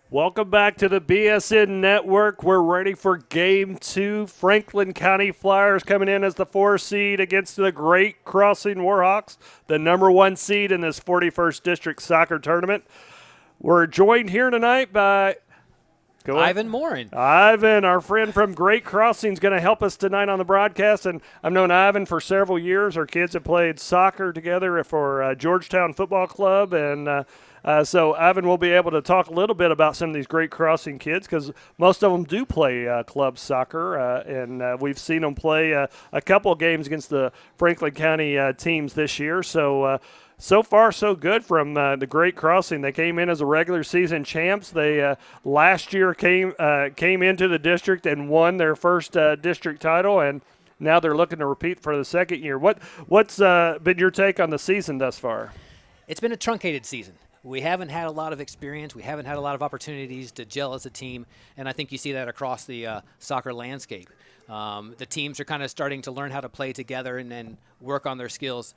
Welcome back to the BSN Network. We're ready for Game 2. Franklin County Flyers coming in as the 4 seed against the Great Crossing Warhawks, the number 1 seed in this 41st District Soccer Tournament. We're joined here tonight by Ivan Morin. Ivan, our friend from Great Crossing, is going to help us tonight on the broadcast. And I've known Ivan for several years. Our kids have played soccer together for Georgetown Football Club, and so Ivan will be able to talk a little bit about some of these Great Crossing kids because most of them do play club soccer, and we've seen them play a couple of games against the Franklin County teams this year. So far, so good from the Great Crossing. They came in as a regular season champs. They last year came into the district and won their first district title, and now they're looking to repeat for the second year. What's been your take on the season thus far? It's been a truncated season. We haven't had a lot of experience. We haven't had a lot of opportunities to gel as a team, and I think you see that across the soccer landscape. The teams are kind of starting to learn how to play together and then work on their skills.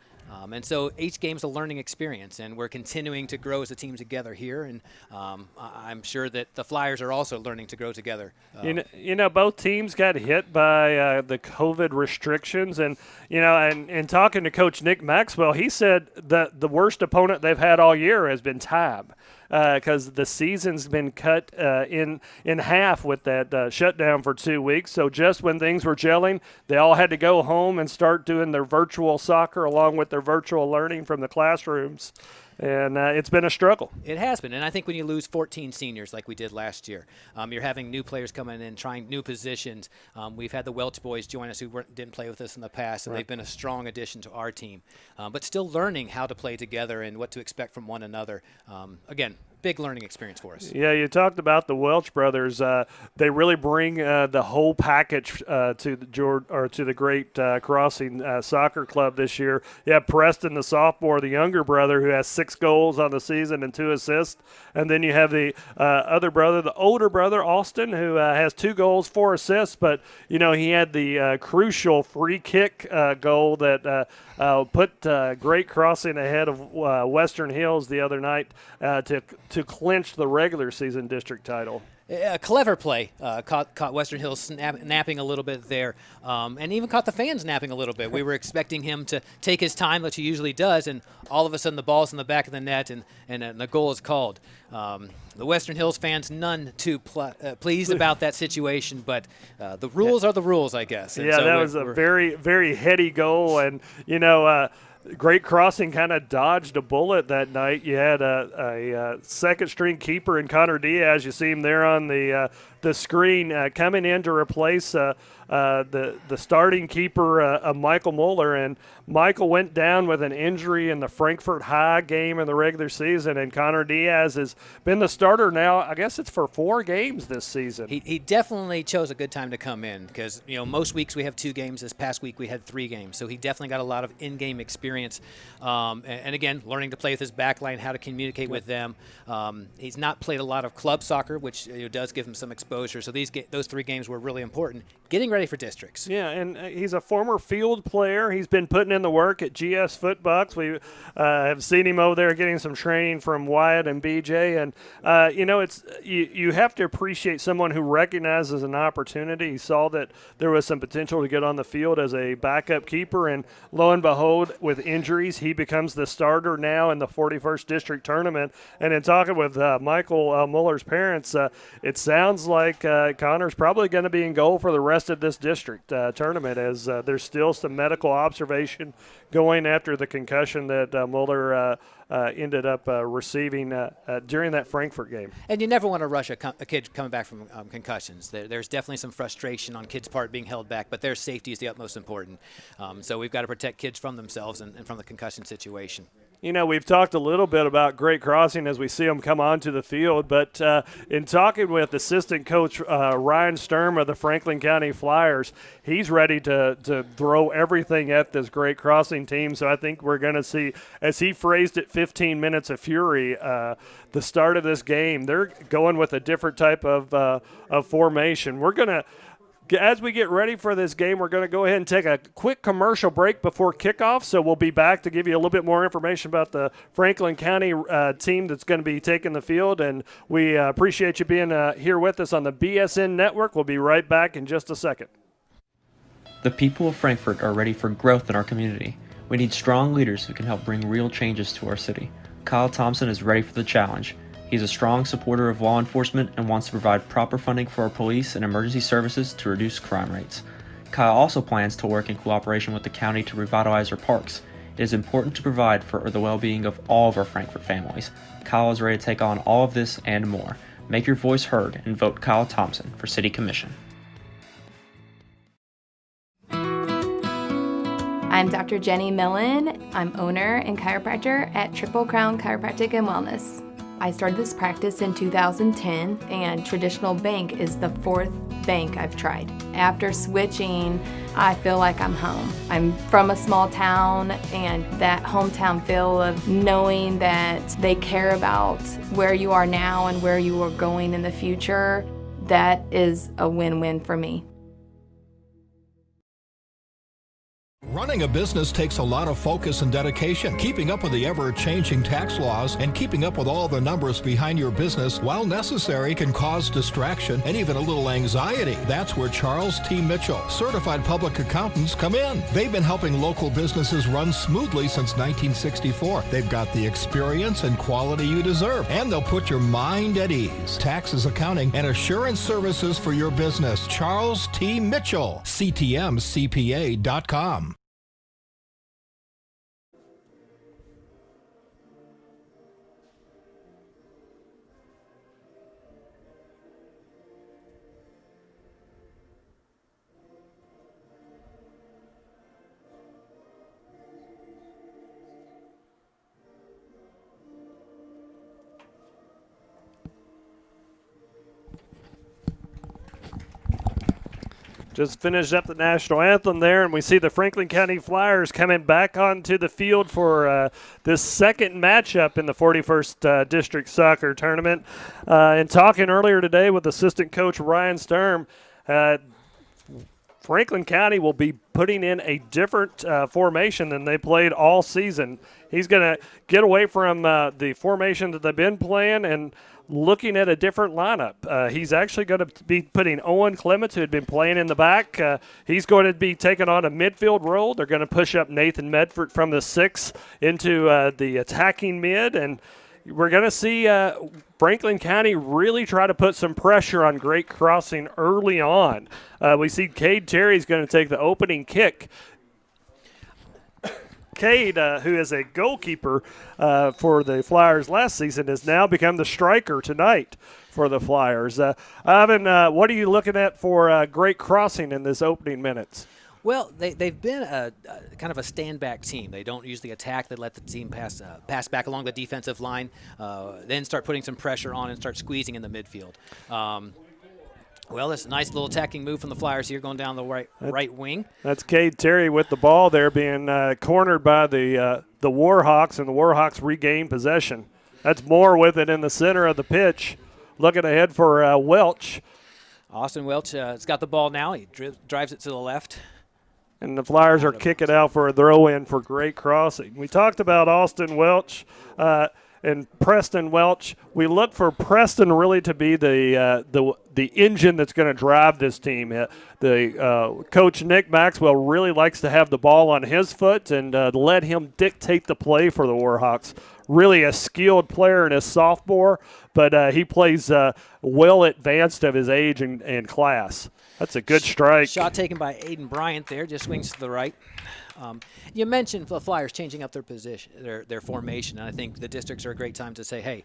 And so each game's a learning experience, and we're continuing to grow as a team together here. And I'm sure that the Flyers are also learning to grow together. You know, both teams got hit by the COVID restrictions. And, and talking to Coach Nick Maxwell, he said that the worst opponent they've had all year has been Tab. Because the season's been cut in half with that shutdown for 2 weeks. So just when things were gelling, they all had to go home and start doing their virtual soccer along with their virtual learning from the classrooms. And it's been a struggle. It has been. And I think when you lose 14 seniors like we did last year, you're having new players coming in, trying new positions. We've had the Welch boys join us who didn't play with us in the past, and they've been a strong addition to our team. But still learning how to play together and what to expect from one another. Again, big learning experience for us. Yeah, you talked about the Welch brothers. They really bring the whole package to the Great Crossing Soccer Club this year. You have Preston, the sophomore, the younger brother, who has 6 goals on the season and 2 assists, and then you have the other brother, the older brother, Austin, who has 2 goals, 4 assists. But he had the crucial free kick goal that put Great Crossing ahead of Western Hills the other night to clinch the regular season district title. A clever play. Caught Western Hills napping a little bit there, and even caught the fans napping a little bit. We were expecting him to take his time, which he usually does, and all of a sudden the ball's in the back of the net, and the goal is called. The Western Hills fans, none too pleased about that situation, but the rules are the rules, I guess. And that was a very, very heady goal, and Great Crossing kind of dodged a bullet that night. You had a second-string keeper in Connor Diaz. You see him there on the screen coming in to replace the starting keeper, Michael Mueller. And Michael went down with an injury in the Frankfurt High game in the regular season, and Connor Diaz has been the starter now. I guess it's for 4 games this season. He definitely chose a good time to come in because, most weeks we have 2 games. This past week we had 3 games. So he definitely got a lot of in-game experience. And again, learning to play with his back line, how to communicate with them. He's not played a lot of club soccer, which does give him some exposure. So those 3 games were really important. Getting ready for districts. Yeah, and he's a former field player. He's been putting in the work at GS Footbox. We have seen him over there getting some training from Wyatt and BJ. And, it's you have to appreciate someone who recognizes an opportunity. He saw that there was some potential to get on the field as a backup keeper, and lo and behold, with injuries, he becomes the starter now in the 41st District Tournament. And in talking with Michael Muller's parents, it sounds like Connor's probably going to be in goal for the rest of this district tournament, as there's still some medical observation going after the concussion that Muller ended up receiving during that Frankfurt game. And you never want to rush a kid coming back from concussions. There's definitely some frustration on kids' part being held back, but their safety is the utmost important. So we've got to protect kids from themselves and from the concussion situation. We've talked a little bit about Great Crossing as we see them come onto the field, but in talking with assistant coach Ryan Sturm of the Franklin County Flyers, he's ready to throw everything at this Great Crossing team. So I think we're going to see, as he phrased it, 15 minutes of fury. The start of this game, they're going with a different type of formation. We're going to as we get ready for this game, we're going to go ahead and take a quick commercial break before kickoff. So we'll be back to give you a little bit more information about the Franklin County team that's going to be taking the field. And we appreciate you being here with us on the BSN Network. We'll be right back in just a second. The people of Frankfort are ready for growth in our community. We need strong leaders who can help bring real changes to our city. Kyle Thompson is ready for the challenge. He's a strong supporter of law enforcement and wants to provide proper funding for our police and emergency services to reduce crime rates. Kyle also plans to work in cooperation with the county to revitalize our parks. It is important to provide for the well-being of all of our Frankfort families. Kyle is ready to take on all of this and more. Make your voice heard and vote Kyle Thompson for City Commission. I'm Dr. Jenny Millen. I'm owner and chiropractor at Triple Crown Chiropractic and Wellness. I started this practice in 2010, and Traditional Bank is the fourth bank I've tried. After switching, I feel like I'm home. I'm from a small town, and that hometown feel of knowing that they care about where you are now and where you are going in the future, that is a win-win for me. Running a business takes a lot of focus and dedication. Keeping up with the ever-changing tax laws and keeping up with all the numbers behind your business, while necessary, can cause distraction and even a little anxiety. That's where Charles T. Mitchell, certified public accountants, come in. They've been helping local businesses run smoothly since 1964. They've got the experience and quality you deserve, and they'll put your mind at ease. Taxes, accounting, and assurance services for your business. Charles T. Mitchell, CTMCPA.com. Just finished up the national anthem there, and we see the Franklin County Flyers coming back onto the field for this second matchup in the 41st District Soccer Tournament. And talking earlier today with assistant coach Ryan Sturm, Franklin County will be putting in a different formation than they played all season. He's going to get away from the formation that they've been playing and looking at a different lineup. He's actually going to be putting Owen Clements, who had been playing in the back. He's going to be taking on a midfield role. They're going to push up Nathan Medford from the 6 into the attacking mid, and we're going to see Franklin County really try to put some pressure on Great Crossing early on. We see Cade Terry's going to take the opening kick. Cade, who is a goalkeeper for the Flyers last season, has now become the striker tonight for the Flyers. Ivan, what are you looking at for Great Crossing in this opening minutes? Well, they've been a kind of a stand-back team. They don't usually attack. They let the team pass back along the defensive line, then start putting some pressure on and start squeezing in the midfield. Well, it's a nice little attacking move from the Flyers here going down the right wing. That's Cade Terry with the ball there being cornered by the Warhawks, and the Warhawks regain possession. That's Moore with it in the center of the pitch. Looking ahead for Welch. Austin Welch has got the ball now. He drives it to the left. And the Flyers are kicking out for a throw-in for Great Crossing. We talked about Austin Welch and Preston Welch. We look for Preston really to be the engine that's going to drive this team. Coach Nick Maxwell really likes to have the ball on his foot and let him dictate the play for the Warhawks. Really a skilled player and a sophomore, but he plays well advanced of his age and class. That's a good strike. Shot taken by Aiden Bryant there, just swings to the right. You mentioned the Flyers changing up their position, their formation, and I think the districts are a great time to say, hey,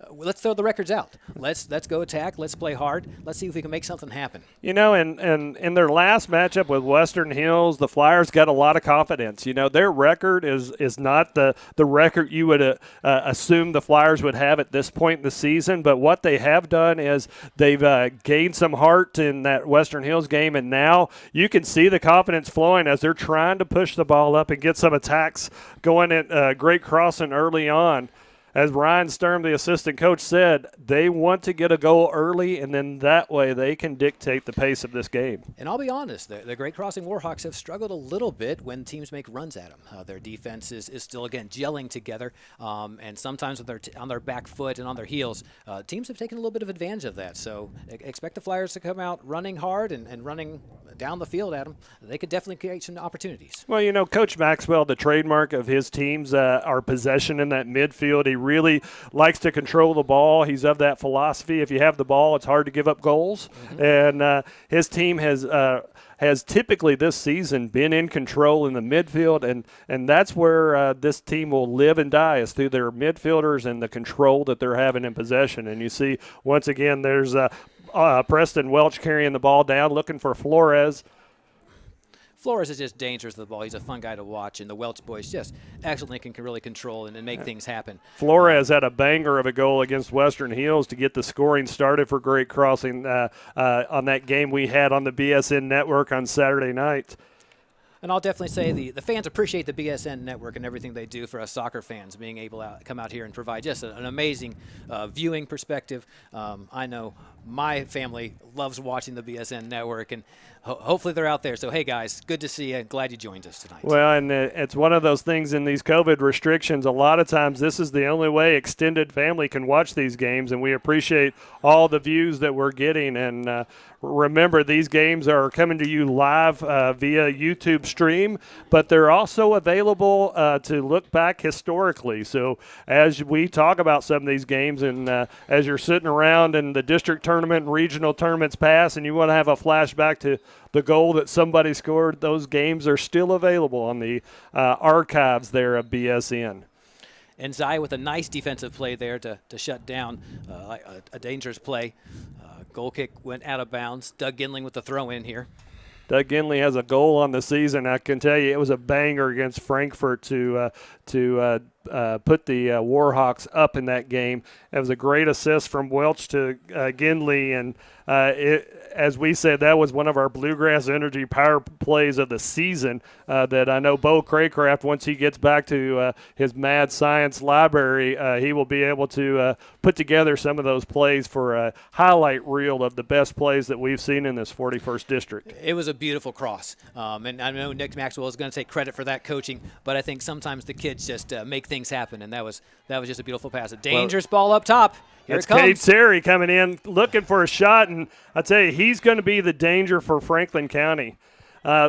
let's throw the records out. Let's go attack. Let's play hard. Let's see if we can make something happen. You know, and in their last matchup with Western Hills, the Flyers got a lot of confidence. You know, their record is not the record you would assume the Flyers would have at this point in the season, but what they have done is they've gained some heart in that Western Hills game, and now you can see the confidence flowing as they're trying to push the ball up and get some attacks going at Great Crossing early on. as Ryan Sturm, the assistant coach, said, they want to get a goal early, and then that way they can dictate the pace of this game. And I'll be honest, the Great Crossing Warhawks have struggled a little bit when teams make runs at them. Their defense is still, again, gelling together, and sometimes when they're on their back foot and on their heels, teams have taken a little bit of advantage of that. So expect the Flyers to come out running hard and running down the field at them. They could definitely create some opportunities. Well, you know, Coach Maxwell, the trademark of his teams are possession in that midfield. He really likes to control the ball. He's of that philosophy. If you have the ball, it's hard to give up goals. Mm-hmm. And his team has typically this season been in control in the midfield, and that's where this team will live and die, is through their midfielders and the control that they're having in possession. And you see, once again, there's Preston Welch carrying the ball down, looking for Flores. Flores is just dangerous with the ball. He's a fun guy to watch, and the Welch boys just excellently can really control and make things happen. Flores had a banger of a goal against Western Hills to get the scoring started for Great Crossing on that game we had on the BSN network on Saturday night. And I'll definitely say the fans appreciate the BSN network and everything they do for us soccer fans, being able to come out here and provide just an amazing viewing perspective. I know my family loves watching the BSN network, and hopefully they're out there. So, hey, guys, good to see you. Glad you joined us tonight. Well, and it's one of those things in these COVID restrictions. A lot of times this is the only way extended family can watch these games, and we appreciate all the views that we're getting. And remember, these games are coming to you live via YouTube stream, but they're also available to look back historically. So as we talk about some of these games, and as you're sitting around and the district tournament and regional tournaments pass and you want to have a flashback to the goal that somebody scored, those games are still available on the archives there of BSN. And Zai with a nice defensive play there to shut down a dangerous play. Goal kick went out of bounds. Doug Ginling with the throw in here. Doug Ginley has a goal on the season. I can tell you it was a banger against Frankfurt to put the Warhawks up in that game. It was a great assist from Welch to Ginley, and as we said, that was one of our Bluegrass Energy power plays of the season that I know Bo Craycraft, once he gets back to his mad science library, he will be able to put together some of those plays for a highlight reel of the best plays that we've seen in this 41st district. It was a beautiful cross, and I know Nick Maxwell is going to take credit for that coaching, but I think sometimes the kids just make things happen, and that was just a beautiful pass. A dangerous ball up top. Here it comes. Cade Terry coming in, looking for a shot, and I tell you, he's going to be the danger for Franklin County.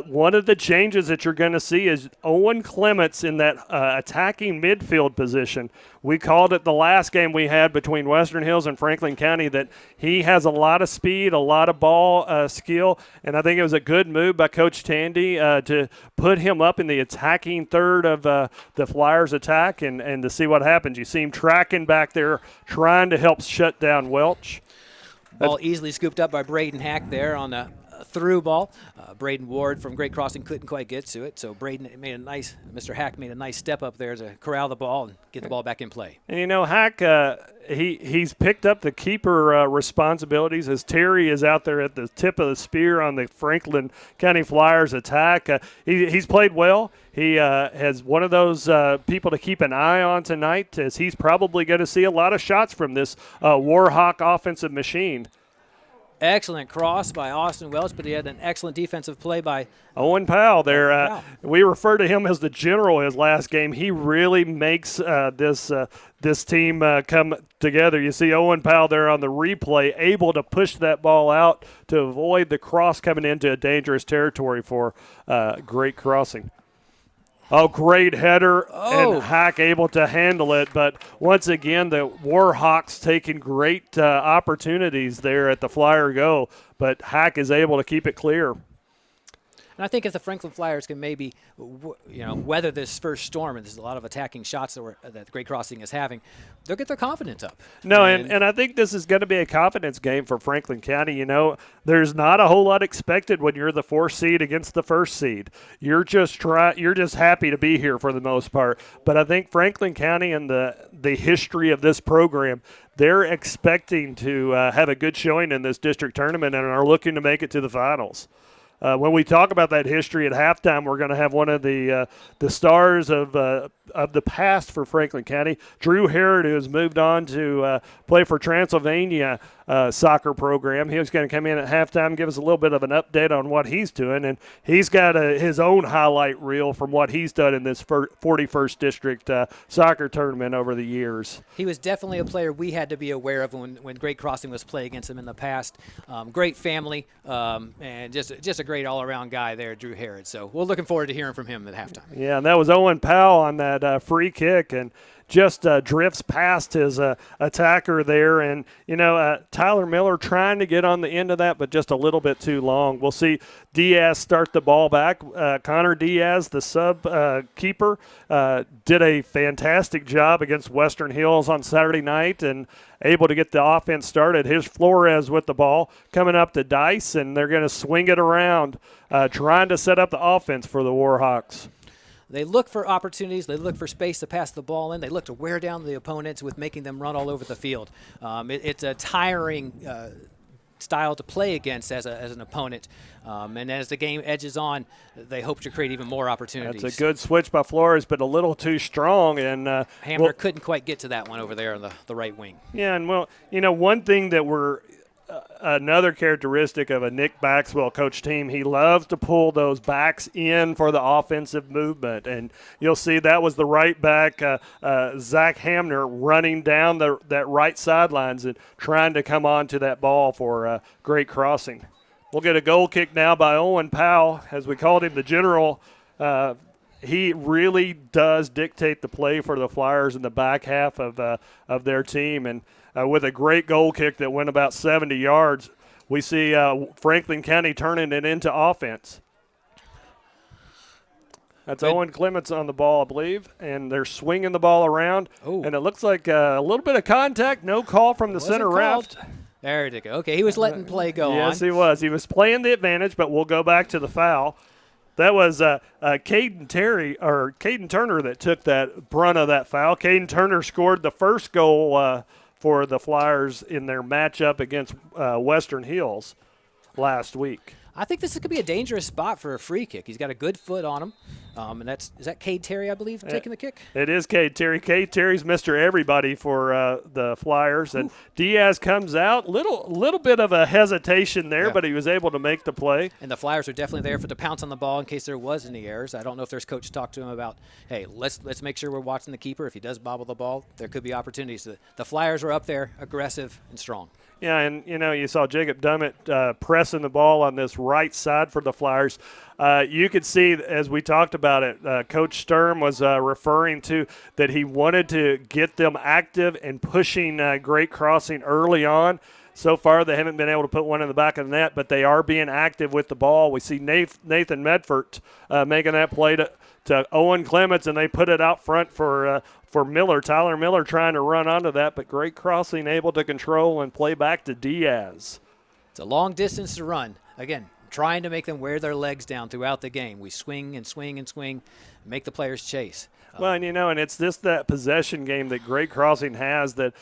One of the changes that you're going to see is Owen Clements in that attacking midfield position. We called it the last game we had between Western Hills and Franklin County that he has a lot of speed, a lot of ball skill, and I think it was a good move by Coach Tandy to put him up in the attacking third of the Flyers' attack and to see what happens. You see him tracking back there, trying to help shut down Welch. Ball easily scooped up by Braden Hack there on a through ball. Braden Ward from Great Crossing couldn't quite get to it, so Mr. Hack made a nice step up there to corral the ball and get the ball back in play. And you know, Hack, he's picked up the keeper responsibilities as Terry is out there at the tip of the spear on the Franklin County Flyers attack. He's played well. He has one of those people to keep an eye on tonight, as he's probably going to see a lot of shots from this Warhawk offensive machine. Excellent cross by Austin Welch, but he had an excellent defensive play by Owen Powell there. We refer to him as the general his last game. He really makes this team come together. You see Owen Powell there on the replay, able to push that ball out to avoid the cross coming into a dangerous territory for Great Crossing. Oh, great header, and Hack able to handle it. But once again, the Warhawks taking great opportunities there at the Flyer goal, but Hack is able to keep it clear. And I think if the Franklin Flyers can maybe, weather this first storm, and there's a lot of attacking shots that Great Crossing is having, they'll get their confidence up. No, and I think this is going to be a confidence game for Franklin County. You know, there's not a whole lot expected when you're the 4th seed against the 1st seed. You're just happy to be here for the most part. But I think Franklin County and the history of this program, they're expecting to have a good showing in this district tournament and are looking to make it to the finals. when we talk about that history at halftime, we're going to have one of the stars of the past for Franklin County, Drew Herod, who has moved on to play for Transylvania soccer program. He was going to come in at halftime and give us a little bit of an update on what he's doing, and he's got his own highlight reel from what he's done in this 41st District soccer tournament over the years. He was definitely a player we had to be aware of when Great Crossing was playing against him in the past. Great family, and just a great all-around guy there, Drew Herod. So we're looking forward to hearing from him at halftime. Yeah, and that was Owen Powell on that free kick, and just drifts past his attacker there. And, Tyler Miller trying to get on the end of that, but just a little bit too long. We'll see Diaz start the ball back. Connor Diaz, the sub keeper, did a fantastic job against Western Hills on Saturday night and able to get the offense started. Here's Flores with the ball coming up to Dice, and they're going to swing it around, trying to set up the offense for the Warhawks. They look for opportunities. They look for space to pass the ball in. They look to wear down the opponents with making them run all over the field. It's a tiring style to play against as an opponent. And as the game edges on, they hope to create even more opportunities. That's a good switch by Flores, but a little too strong. And Hamner couldn't quite get to that one over there on the right wing. Yeah, and one thing that another characteristic of a Nick Maxwell coach team, he loves to pull those backs in for the offensive movement. And you'll see that was the right back, Zach Hamner, running down that right sidelines and trying to come on to that ball for Great Crossing. We'll get a goal kick now by Owen Powell, as we called him the general. He really does dictate the play for the Flyers in the back half of their team. And with a great goal kick that went about 70 yards, we see Franklin County turning it into offense. That's Owen Clements on the ball, I believe, and they're swinging the ball around. Ooh. And it looks like a little bit of contact, no call from the center ref. There you go. Okay, he was letting play go on. Yes, he was. He was playing the advantage, but we'll go back to the foul. That was Caden Turner that took that brunt of that foul. Caden Turner scored the first goal for the Flyers in their matchup against Western Hills last week. I think this could be a dangerous spot for a free kick. He's got a good foot on him. And is that Cade Terry, I believe, taking the kick? It is Cade Terry. Cade Terry's Mr. Everybody for the Flyers. And Diaz comes out. Little bit of a hesitation there, but he was able to make the play. And the Flyers are definitely there to pounce on the ball in case there was any errors. I don't know if there's coach talk to him about, hey, let's make sure we're watching the keeper. If he does bobble the ball, there could be opportunities. The Flyers were up there, aggressive and strong. Yeah, and, you saw Jacob Dummett pressing the ball on this right side for the Flyers. You could see, as we talked about it, Coach Sturm was referring to that he wanted to get them active and pushing Great Crossing early on. So far, they haven't been able to put one in the back of the net, but they are being active with the ball. We see Nathan Medford making that play to Owen Clements, and they put it out front for Miller. Tyler Miller trying to run onto that, but Great Crossing able to control and play back to Diaz. It's a long distance to run. Again, trying to make them wear their legs down throughout the game. We swing and swing and swing, and make the players chase. Well, and and it's just that possession game that Great Crossing has that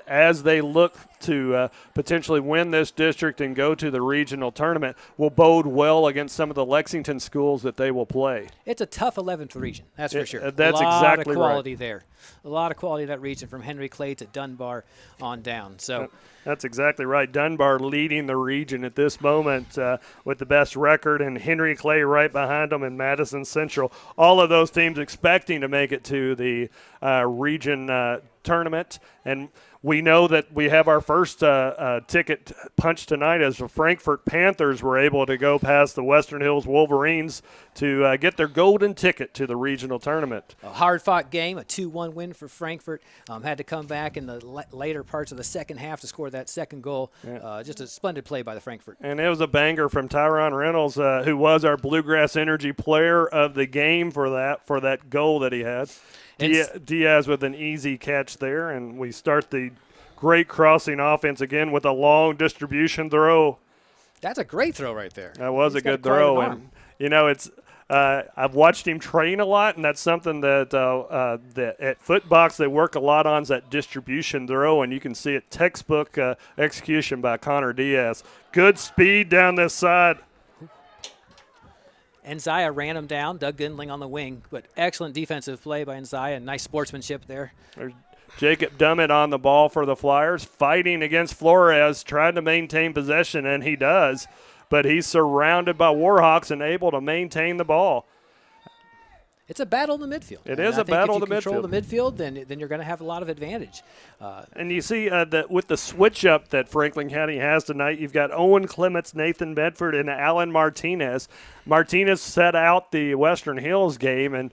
as they look to potentially win this district and go to the regional tournament will bode well against some of the Lexington schools that they will play. It's a tough 11th region, that's for sure. That's exactly right. A lot of quality there. A lot of quality in that region from Henry Clay to Dunbar on down. So that's exactly right. Dunbar leading the region at this moment with the best record, and Henry Clay right behind them, and Madison Central. All of those teams expecting to make it to the region tournament. And we know that we have our first ticket punch tonight as the Frankfort Panthers were able to go past the Western Hills Wolverines to get their golden ticket to the regional tournament. A hard-fought game, a 2-1 win for Frankfort. Had to come back in the later parts of the second half to score that second goal. Yeah. Just a splendid play by the Frankfort. And it was a banger from Tyron Reynolds, who was our Bluegrass Energy player of the game for that goal that he had. Diaz with an easy catch there, and we start the Great Crossing offense again with a long distribution throw. That's a great throw right there. That was a good throw, and it's I've watched him train a lot, and that's something that at Footbox they work a lot on, is that distribution throw, and you can see it textbook execution by Connor Diaz. Good speed down this side. Enzia ran him down. Doug Gindling on the wing, but excellent defensive play by Enzia and nice sportsmanship there. There's Jacob Dummett on the ball for the Flyers, fighting against Flores, trying to maintain possession, and he does. But he's surrounded by Warhawks and able to maintain the ball. It's a battle in the midfield. It is a battle in the midfield. If you control the midfield, then you're going to have a lot of advantage. And you see that with the switch-up that Franklin County has tonight, you've got Owen Clements, Nathan Bedford, and Alan Martinez. Martinez set out the Western Hills game, and,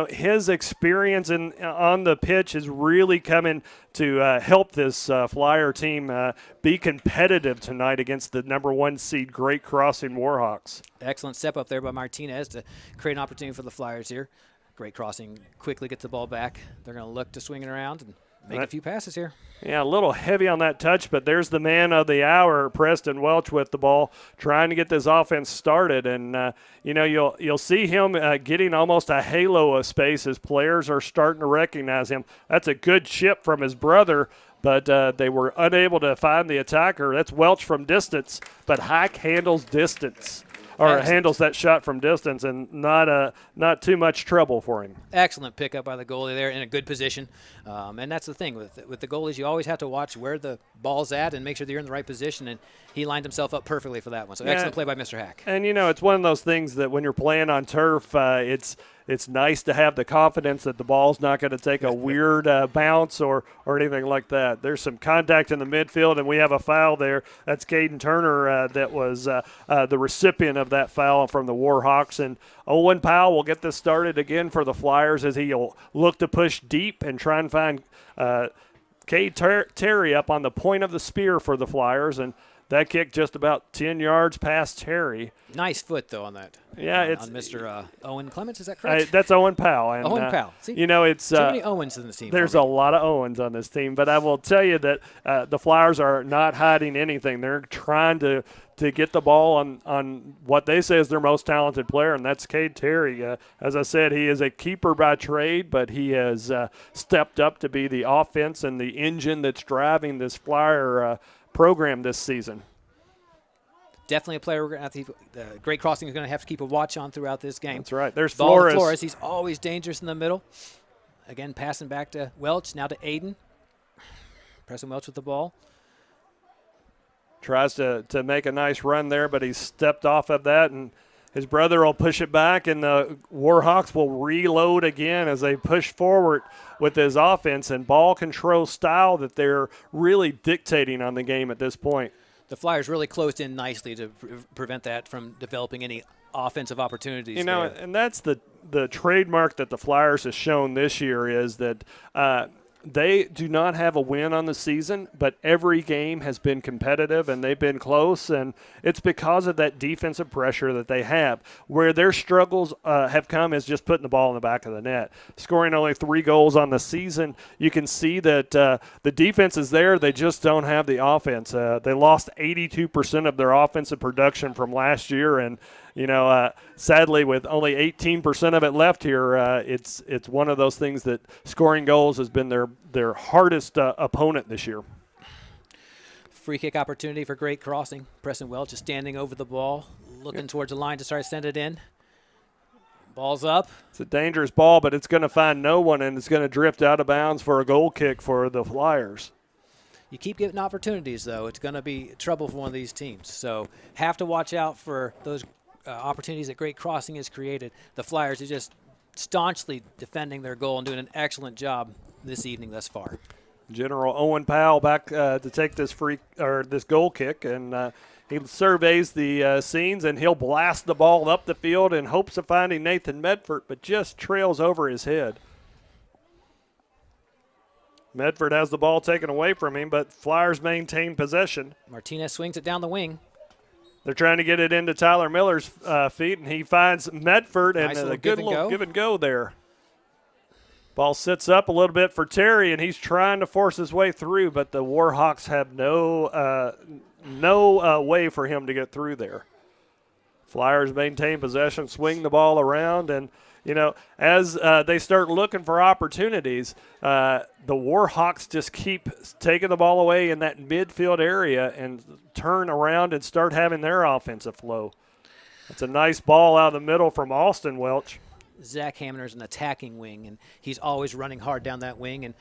his experience on the pitch is really coming to help this Flyer team be competitive tonight against the number 1 seed Great Crossing Warhawks. Excellent step up there by Martinez to create an opportunity for the Flyers here. Great Crossing quickly gets the ball back. They're going to look to swing it around and make a few passes here. Yeah, a little heavy on that touch, but there's the man of the hour, Preston Welch, with the ball, trying to get this offense started. And, you'll see him getting almost a halo of space as players are starting to recognize him. That's a good chip from his brother, but they were unable to find the attacker. That's Welch from distance, but Hike handles distance. Or handles that shot from distance, and not too much trouble for him. Excellent pickup by the goalie there in a good position. And that's the thing. With the goalies, you always have to watch where the ball's at and make sure that you're in the right position, and he lined himself up perfectly for that one. So excellent play by Mr. Hack. And, it's one of those things that when you're playing on turf, it's nice to have the confidence that the ball's not going to take a weird bounce or anything like that. There's some contact in the midfield, and we have a foul there. That's Caden Turner that was the recipient of that foul from the Warhawks. And Owen Powell will get this started again for the Flyers as he'll look to push deep and try and find Cade Terry up on the point of the spear for the Flyers. And that kick just about 10 yards past Terry. Nice foot, though, on that. Yeah, it's on Mr. Owen Clements. Is that correct? That's Owen Powell. And, Owen Powell. See, it's so many Owens in the team. There's a lot of Owens on this team, but I will tell you that the Flyers are not hiding anything. They're trying to get the ball on what they say is their most talented player, and that's Cade Terry. As I said, he is a keeper by trade, but he has stepped up to be the offense and the engine that's driving this Flyer program this season. Definitely a player we're going to have to Great Crossing is going to have to keep a watch on throughout this game. That's right. There's Ball Flores. to Flores. He's always dangerous in the middle. Again, passing back to Welch, now to Aiden. Pressing Welch with the ball. Tries to make a nice run there, but he's stepped off of that, and his brother will push it back, and the Warhawks will reload again as they push forward with his offense and ball control style that they're really dictating on the game at this point. The Flyers really closed in nicely to prevent that from developing any offensive opportunities. There. And that's the trademark that the Flyers has shown this year is that they do not have a win on the season, but every game has been competitive and they've been close, and it's because of that defensive pressure that they have. Where their struggles have come is just putting the ball in the back of the net. Scoring only 3 goals on the season, you can see that the defense is there, they just don't have the offense. They lost 82% of their offensive production from last year, and sadly, with only 18% of it left here, it's one of those things that scoring goals has been their hardest opponent this year. Free kick opportunity for Great Crossing. Preston Welch is standing over the ball, looking towards the line to start to send it in. Ball's up. It's a dangerous ball, but it's going to find no one, and it's going to drift out of bounds for a goal kick for the Flyers. You keep getting opportunities, though. It's going to be trouble for one of these teams. So have to watch out for those opportunities that Great Crossing has created. The Flyers are just staunchly defending their goal and doing an excellent job this evening thus far. General Owen Powell back to take this this goal kick, and he surveys the scenes, and he'll blast the ball up the field in hopes of finding Nathan Medford, but just trails over his head. Medford has the ball taken away from him, but Flyers maintain possession. Martinez swings it down the wing. They're trying to get it into Tyler Miller's feet, and he finds Medford, and nice a good little give and go there. Ball sits up a little bit for Terry, and he's trying to force his way through, but the Warhawks have no way for him to get through there. Flyers maintain possession, swing the ball around, and as they start looking for opportunities, the Warhawks just keep taking the ball away in that midfield area and turn around and start having their offensive flow. It's a nice ball out of the middle from Austin Welch. Zach Hamner's an attacking wing, and he's always running hard down that wing. And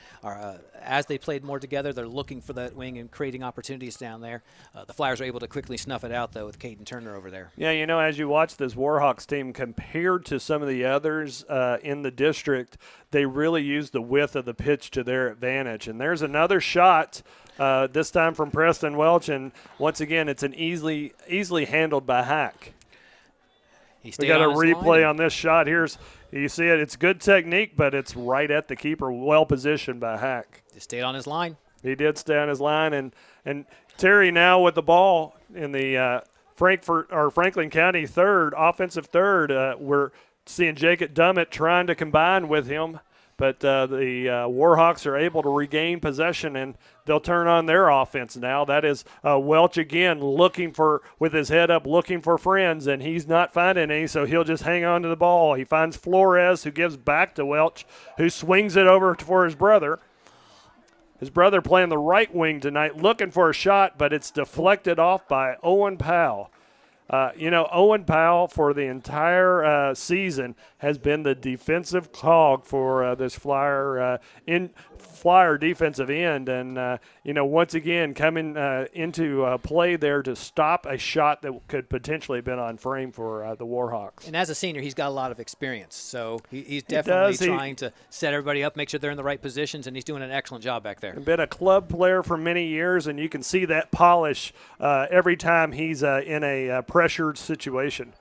as they played more together, they're looking for that wing and creating opportunities down there. The Flyers are able to quickly snuff it out, though, with Caden Turner over there. Yeah, as you watch this Warhawks team compared to some of the others in the district, they really use the width of the pitch to their advantage. And there's another shot, this time from Preston Welch, and once again, it's an easily handled by Hack. We got a replay on this shot. You see it. It's good technique, but it's right at the keeper, well positioned by Hack. He stayed on his line. He did stay on his line, and Terry now with the ball in the Franklin County offensive third. We're seeing Jacob Dummett trying to combine with him, but the Warhawks are able to regain possession, and they'll turn on their offense now. That is Welch again with his head up, looking for friends, and he's not finding any, so he'll just hang on to the ball. He finds Flores, who gives back to Welch, who swings it over for his brother. His brother playing the right wing tonight, looking for a shot, but it's deflected off by Owen Powell. Owen Powell for the entire season has been the defensive cog for this Flyer defensive end. And, once again, coming into play there to stop a shot that could potentially have been on frame for the Warhawks. And as a senior, he's got a lot of experience. So he's definitely trying to set everybody up, make sure they're in the right positions, and he's doing an excellent job back there. Been a club player for many years, and you can see that polish every time he's in a pressured situation.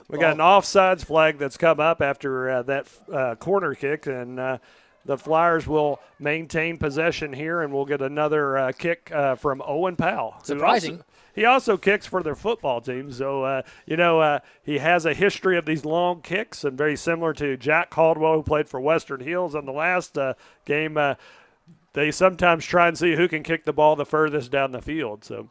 We got an offsides flag that's come up after that corner kick, and the Flyers will maintain possession here, and we'll get another kick from Owen Powell. Surprising. He also kicks for their football team, so, he has a history of these long kicks, and very similar to Jack Caldwell, who played for Western Hills on the last game. They sometimes try and see who can kick the ball the furthest down the field. So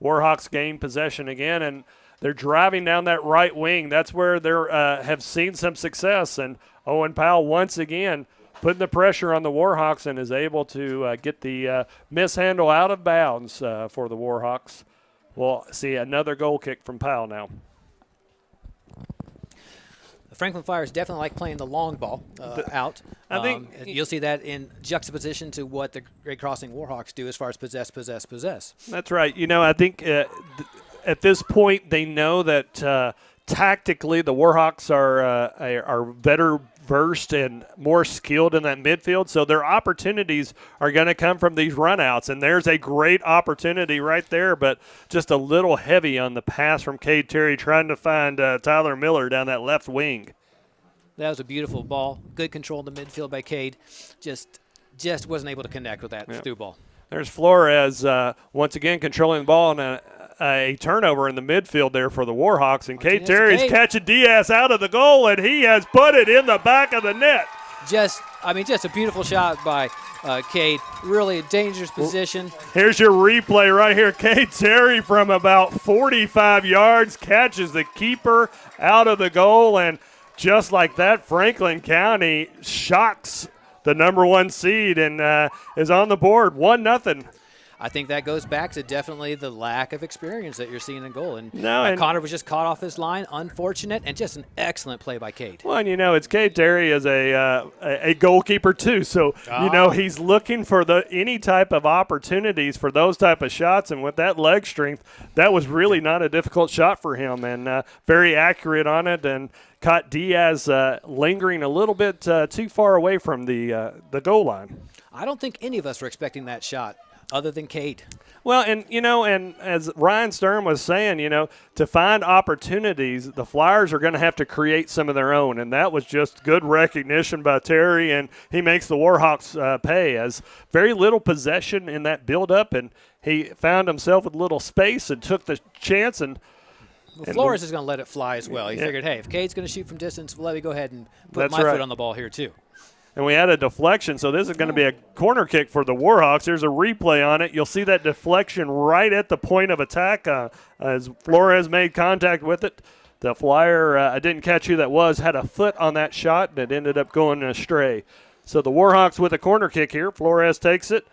Warhawks gain possession again, and they're driving down that right wing. That's where they have seen some success, and Owen Powell once again putting the pressure on the Warhawks and is able to get the mishandle out of bounds for the Warhawks. We'll see another goal kick from Powell now. The Franklin Flyers definitely like playing the long ball out. I think you'll see that in juxtaposition to what the Great Crossing Warhawks do as far as possess. That's right. I think at this point they know that tactically the Warhawks are better versed and more skilled in that midfield, so their opportunities are going to come from these runouts, and there's a great opportunity right there, but just a little heavy on the pass from Cade Terry trying to find Tyler Miller down that left wing. That was a beautiful ball. Good control in the midfield by Cade. Just wasn't able to connect with that through ball. There's Flores once again controlling the ball, and a turnover in the midfield there for the Warhawks. And Cade Terry's catching Diaz out of the goal, and he has put it in the back of the net. Just a beautiful shot by Cade. Really a dangerous position. Here's your replay right here. Cade Terry from about 45 yards catches the keeper out of the goal, and just like that, Franklin County shocks the number 1 seed and is on the board, 1-0. I think that goes back to definitely the lack of experience that you're seeing in goal. And Connor was just caught off his line, unfortunate, and just an excellent play by Cade. Well, and it's Cade Terry is a goalkeeper too, so he's looking for any type of opportunities for those type of shots, and with that leg strength, that was really not a difficult shot for him, and very accurate on it, and caught Diaz lingering a little bit too far away from the goal line. I don't think any of us were expecting that shot, other than Cade. Well, and as Ryan Stern was saying, to find opportunities, the Flyers are going to have to create some of their own, and that was just good recognition by Terry, and he makes the Warhawks pay, as very little possession in that build-up, and he found himself with a little space and took the chance. And Flores is going to let it fly as well. He figured, hey, if Cade's going to shoot from distance, let me go ahead and put my foot on the ball here too. And we had a deflection, so this is going to be a corner kick for the Warhawks. There's a replay on it. You'll see that deflection right at the point of attack as Flores made contact with it. The Flyer, I didn't catch who that was, had a foot on that shot, and it ended up going astray. So the Warhawks with a corner kick here. Flores takes it.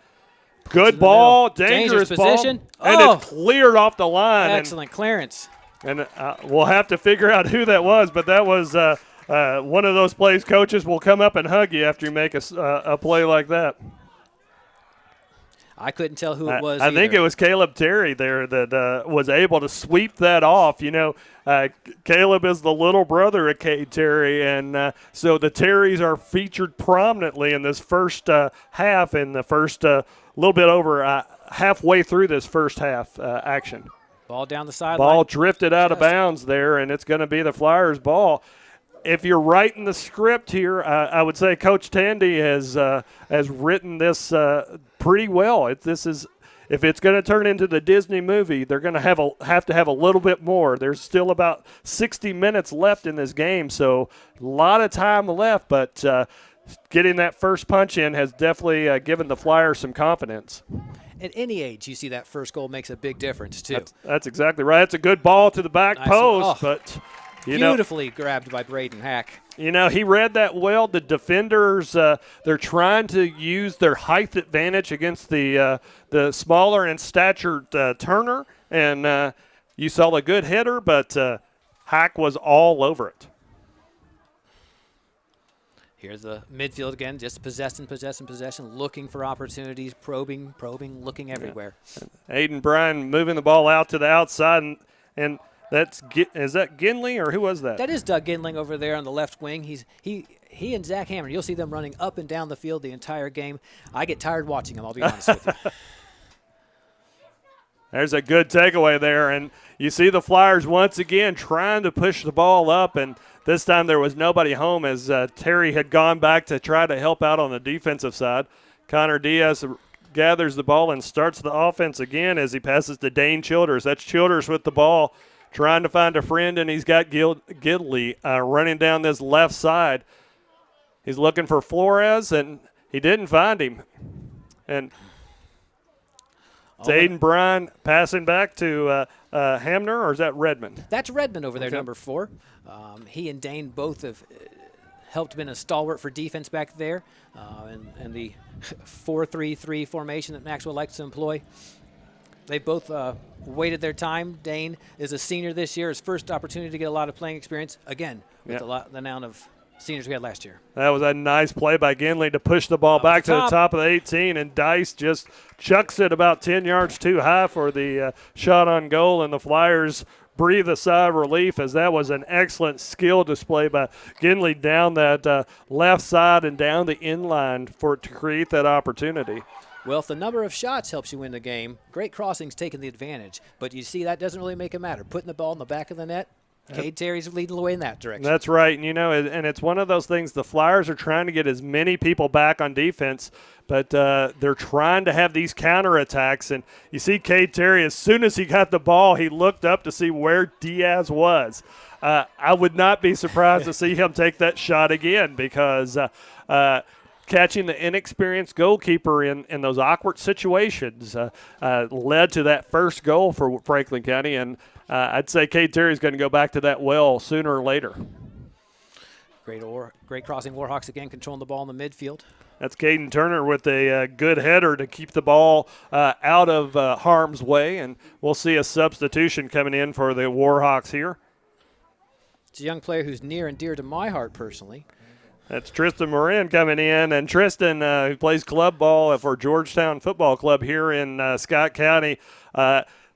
Good ball, dangerous ball. Position. And it's cleared off the line. Excellent clearance. And we'll have to figure out who that was, but that was one of those plays coaches will come up and hug you after you make a play like that. I couldn't tell who it was. I think it was Caleb Terry there that was able to sweep that off. Caleb is the little brother of Cade Terry, and so the Terrys are featured prominently in this first half, in the first little bit over halfway through this first half action. Ball down the sideline. Ball drifted out of bounds there, and it's going to be the Flyers' ball. If you're writing the script here, I would say Coach Tandy has written this pretty well. If it's going to turn into the Disney movie, they're going to have to have a little bit more. There's still about 60 minutes left in this game, so a lot of time left. But getting that first punch in has definitely given the Flyers some confidence. At any age, you see that first goal makes a big difference too. That's exactly right. It's a good ball to the back post, but. Beautifully grabbed by Braden Hack. He read that well. The defenders, they're trying to use their height advantage against the smaller in stature Turner, and you saw a good hitter, but Hack was all over it. Here's the midfield again, just possession, looking for opportunities, probing, looking everywhere. Aiden Bryan moving the ball out to the outside, and is that Ginley or who was that? That is Doug Ginling over there on the left wing. He and Zach Hammond, you'll see them running up and down the field the entire game. I get tired watching them, I'll be honest with you. There's a good takeaway there, and you see the Flyers once again trying to push the ball up, and this time there was nobody home as Terry had gone back to try to help out on the defensive side. Connor Diaz gathers the ball and starts the offense again as he passes to Dane Childers. That's Childers with the ball, trying to find a friend, and he's got Gidley running down this left side. He's looking for Flores, and he didn't find him. And it's Aiden Bryan passing back to Hamner, or is that Redmond? That's Redmond over there, number 4. He and Dane both have helped been a stalwart for defense back there, and the 4-3-3 formation that Maxwell likes to employ. They both waited their time. Dane is a senior this year, his first opportunity to get a lot of playing experience, again, with the amount of seniors we had last year. That was a nice play by Ginley to push the ball back to the top of the 18, and Dice just chucks it about 10 yards too high for the shot on goal, and the Flyers breathe a sigh of relief as that was an excellent skill display by Ginley down that left side and down the inline to create that opportunity. Well, if the number of shots helps you win the game, great crossing's taking the advantage. But you see, that doesn't really make it matter. Putting the ball in the back of the net, Cade Terry's leading the way in that direction. That's right. And, and it's one of those things, the Flyers are trying to get as many people back on defense, but they're trying to have these counterattacks. And you see Cade Terry, as soon as he got the ball, he looked up to see where Diaz was. I would not be surprised to see him take that shot again because catching the inexperienced goalkeeper in those awkward situations led to that first goal for Franklin County, and I'd say Cade Terry's going to go back to that well sooner or later. Great crossing. Warhawks again controlling the ball in the midfield. That's Caden Turner with a good header to keep the ball out of harm's way, and we'll see a substitution coming in for the Warhawks here. It's a young player who's near and dear to my heart personally. That's Tristan Morin coming in, and Tristan, who plays club ball for Georgetown Football Club here in Scott County,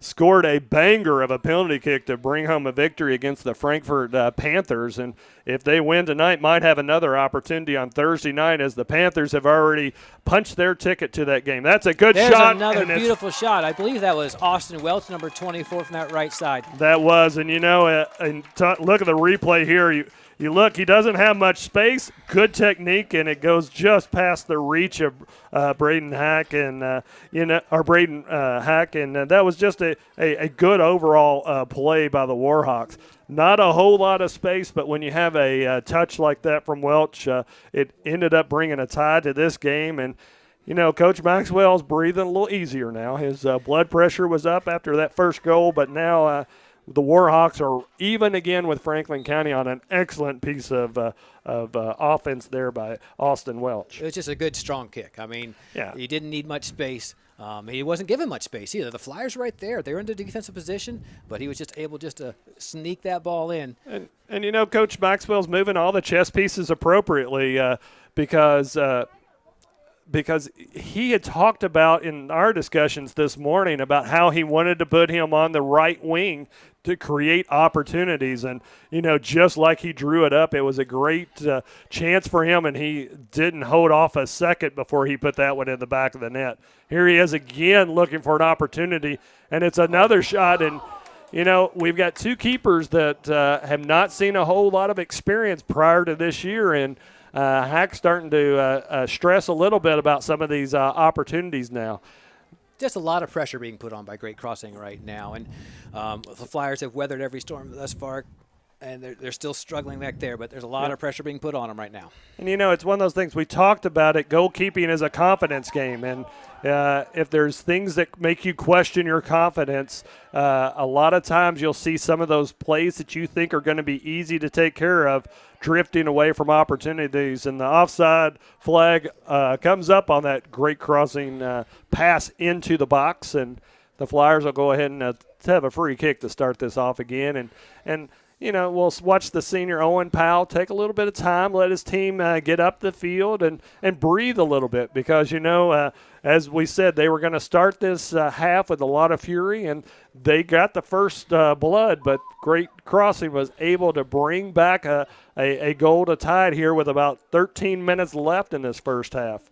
scored a banger of a penalty kick to bring home a victory against the Frankfort Panthers. And if they win tonight, might have another opportunity on Thursday night, as the Panthers have already punched their ticket to that game. That's a good shot. Another beautiful shot. I believe that was Austin Welch, number 24 from that right side. That was, and look at the replay here. You look, he doesn't have much space, good technique, and it goes just past the reach of Braden Hack, and that was just a good overall play by the Warhawks. Not a whole lot of space, but when you have a touch like that from Welch, it ended up bringing a tie to this game. And Coach Maxwell's breathing a little easier now. His blood pressure was up after that first goal, but now the Warhawks are even again with Franklin County on an excellent piece of offense there by Austin Welch. It was just a good, strong kick. I mean, he didn't need much space. He wasn't given much space either. The Flyers right there. They were in the defensive position, but he was just able to sneak that ball in. And you know, Coach Maxwell's moving all the chess pieces appropriately because he had talked about in our discussions this morning about how he wanted to put him on the right wing to create opportunities. And, you know, just like he drew it up, it was a great chance for him, and he didn't hold off a second before he put that one in the back of the net. Here he is again looking for an opportunity, and it's another shot. And, you know, we've got two keepers that have not seen a whole lot of experience prior to this year, and Hack's starting to stress a little bit about some of these opportunities now. Just a lot of pressure being put on by Great Crossing right now, and the Flyers have weathered every storm thus far, and they're still struggling back there, but there's a lot of pressure being put on them right now. And, you know, it's one of those things we talked about it. Goalkeeping is a confidence game, and if there's things that make you question your confidence, a lot of times you'll see some of those plays that you think are going to be easy to take care of drifting away from opportunities, and the offside flag comes up on that Great Crossing pass into the box, and the Flyers will go ahead and have a free kick to start this off again. And you know, we'll watch the senior Owen Powell take a little bit of time, let his team get up the field and breathe a little bit because, you know, as we said, they were going to start this half with a lot of fury, and they got the first blood, but Great Crossing was able to bring back a goal to tie it here with about 13 minutes left in this first half.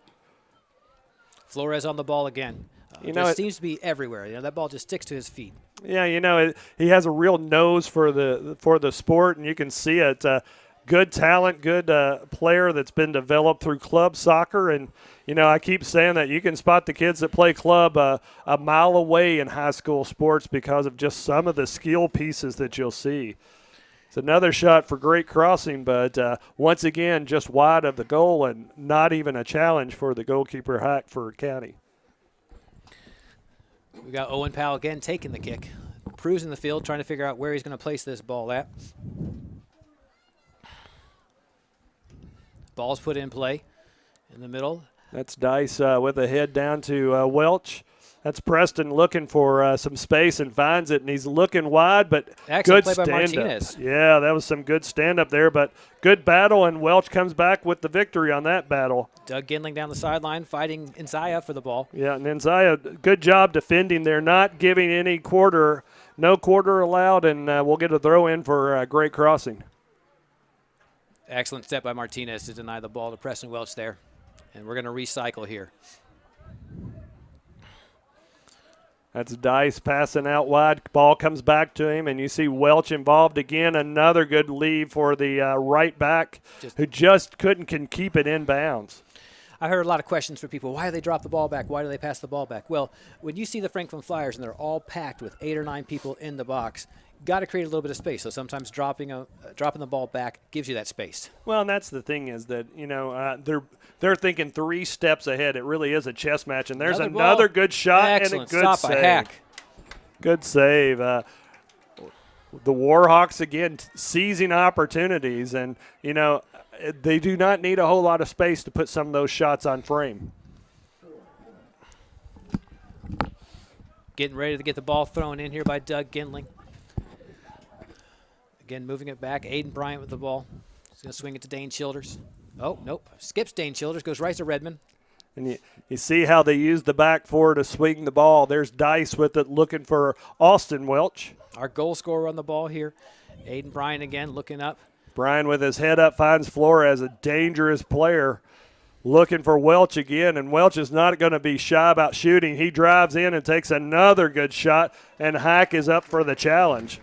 Flores on the ball again. You know, it seems to be everywhere. You know, that ball just sticks to his feet. Yeah, you know, he has a real nose for the sport, and you can see it. Good talent, good player that's been developed through club soccer. And, you know, I keep saying that you can spot the kids that play club a mile away in high school sports because of just some of the skill pieces that you'll see. It's another shot for Great Crossing, but once again, just wide of the goal and not even a challenge for the goalkeeper Hack for County. We got Owen Powell again taking the kick. Cruising the field, trying to figure out where he's going to place this ball at. Ball's put in play in the middle. That's Dice with a head down to Welch. That's Preston looking for some space and finds it, and he's looking wide, but excellent good play by stand-up. Martinez. Yeah, that was some good stand-up there, but good battle, and Welch comes back with the victory on that battle. Doug Ginling down the sideline fighting Nzaya for the ball. Yeah, and Nzaya, good job defending there, not giving any quarter, no quarter allowed, and we'll get a throw in for Great Crossing. Excellent step by Martinez to deny the ball to Preston Welch there, and we're going to recycle here. That's Dice passing out wide. Ball comes back to him, and you see Welch involved again. Another good lead for the right back who just can keep it in bounds. I heard a lot of questions from people. Why do they drop the ball back? Why do they pass the ball back? Well, when you see the Franklin Flyers and they're all packed with 8 or 9 people in the box, got to create a little bit of space. So sometimes dropping the ball back gives you that space. Well, and that's the thing is that, you know, they're thinking 3 steps ahead. It really is a chess match, and there's another good shot. Excellent. And a good stop save. by Hack. Good save. The Warhawks again seizing opportunities, and you know they do not need a whole lot of space to put some of those shots on frame. Getting ready to get the ball thrown in here by Doug Ginling. Again, moving it back. Aiden Bryant with the ball. He's going to swing it to Dane Childers. Oh, nope. Skips Dane Childers, goes right to Redmond. And you see how they use the back four to swing the ball. There's Dice with it looking for Austin Welch. Our goal scorer on the ball here. Aiden Bryant again looking up. Brian with his head up finds Flores, a dangerous player, looking for Welch again, and Welch is not going to be shy about shooting. He drives in and takes another good shot, and Hack is up for the challenge.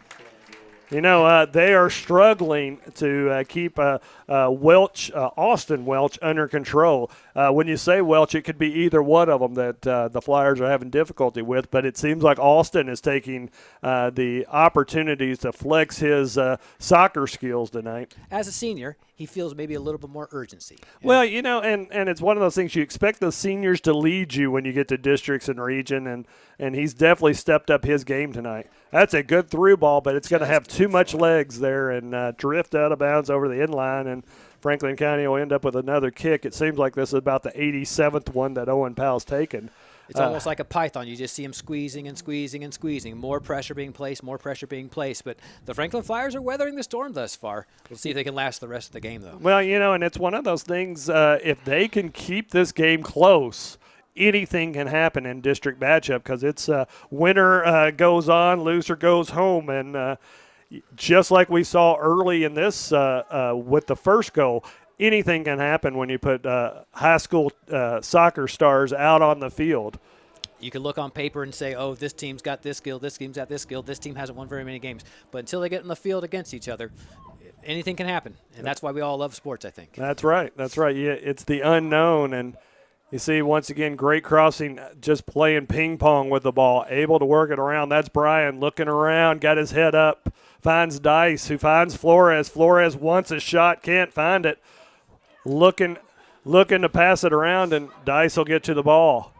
You know, they are struggling to keep Austin Welch under control. When you say Welch, it could be either one of them that the Flyers are having difficulty with, but it seems like Austin is taking the opportunities to flex his soccer skills tonight. As a senior, he feels maybe a little bit more urgency. Well, and it's one of those things you expect the seniors to lead you when you get to districts and region, and he's definitely stepped up his game tonight. That's a good through ball, but it's going to have too much legs there and drift out of bounds over the inline, and Franklin County will end up with another kick. It seems like this is about the 87th one that Owen Powell's taken. It's almost like a python. You just see him squeezing and squeezing and squeezing. More pressure being placed, more pressure being placed. But the Franklin Flyers are weathering the storm thus far. We'll see if they can last the rest of the game, though. Well, and it's one of those things, if they can keep this game close, anything can happen in district matchup because it's winner goes on, loser goes home. And just like we saw early in this with the first goal, anything can happen when you put high school soccer stars out on the field. You can look on paper and say, oh, this team's got this skill, this team's got this skill, this team hasn't won very many games. But until they get in the field against each other, anything can happen. And that's why we all love sports, I think. That's right. Yeah, it's the unknown. And you see, once again, great crossing, just playing ping pong with the ball, able to work it around. That's Brian looking around, got his head up, finds Dice, who finds Flores. Flores wants a shot, can't find it. Looking to pass it around, and Dice will get to the ball.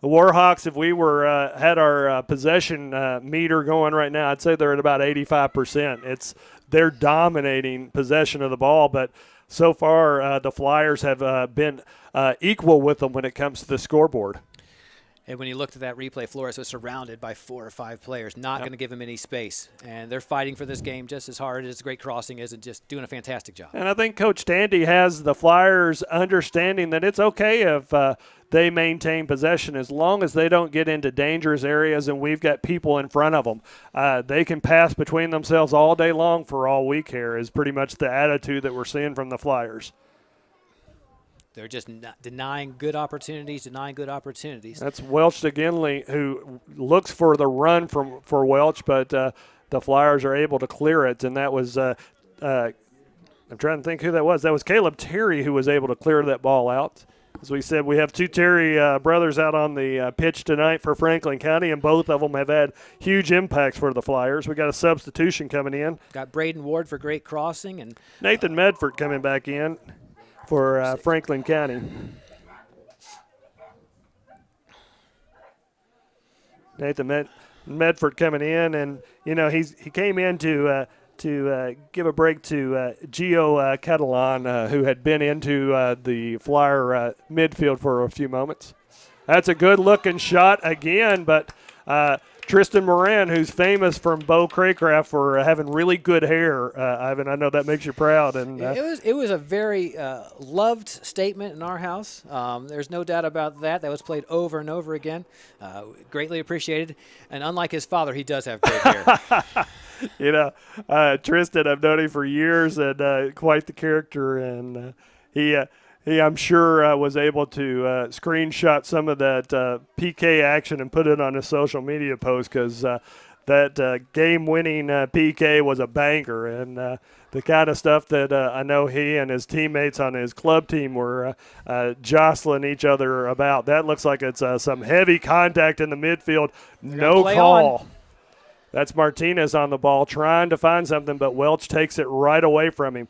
The Warhawks, if we were had our possession meter going right now, I'd say they're at about 85%. They're dominating possession of the ball, but so far the Flyers have been equal with them when it comes to the scoreboard. And when you looked at that replay, Flores was surrounded by 4 or 5 players, not going to give him any space. And they're fighting for this game just as hard as great crossing is and just doing a fantastic job. And I think Coach Tandy has the Flyers understanding that it's okay if they maintain possession as long as they don't get into dangerous areas and we've got people in front of them. They can pass between themselves all day long for all week here is pretty much the attitude that we're seeing from the Flyers. They're just denying good opportunities. That's Welch to Ginley, who looks for the run for Welch, but the Flyers are able to clear it. And that was, I'm trying to think who that was. That was Caleb Terry who was able to clear that ball out. As we said, we have 2 Terry brothers out on the pitch tonight for Franklin County, and both of them have had huge impacts for the Flyers. We got a substitution coming in. Got Braden Ward for great crossing. And Nathan Medford coming back in for Franklin County. Nathan Medford coming in, and he came in to give a break to Gio Catalan, who had been into the Flyer midfield for a few moments. That's a good-looking shot again, but Tristan Moran, who's famous from Bo Craycraft for having really good hair. Ivan, I know that makes you proud. And it was a very loved statement in our house. There's no doubt about that. That was played over and over again. Greatly appreciated. And unlike his father, he does have great hair. Tristan, I've known him for years, and quite the character. And he, I'm sure, was able to screenshot some of that PK action and put it on his social media post because that game-winning PK was a banger. And the kind of stuff that I know he and his teammates on his club team were jostling each other about. That looks like it's some heavy contact in the midfield. No call. On. That's Martinez on the ball trying to find something, but Welch takes it right away from him.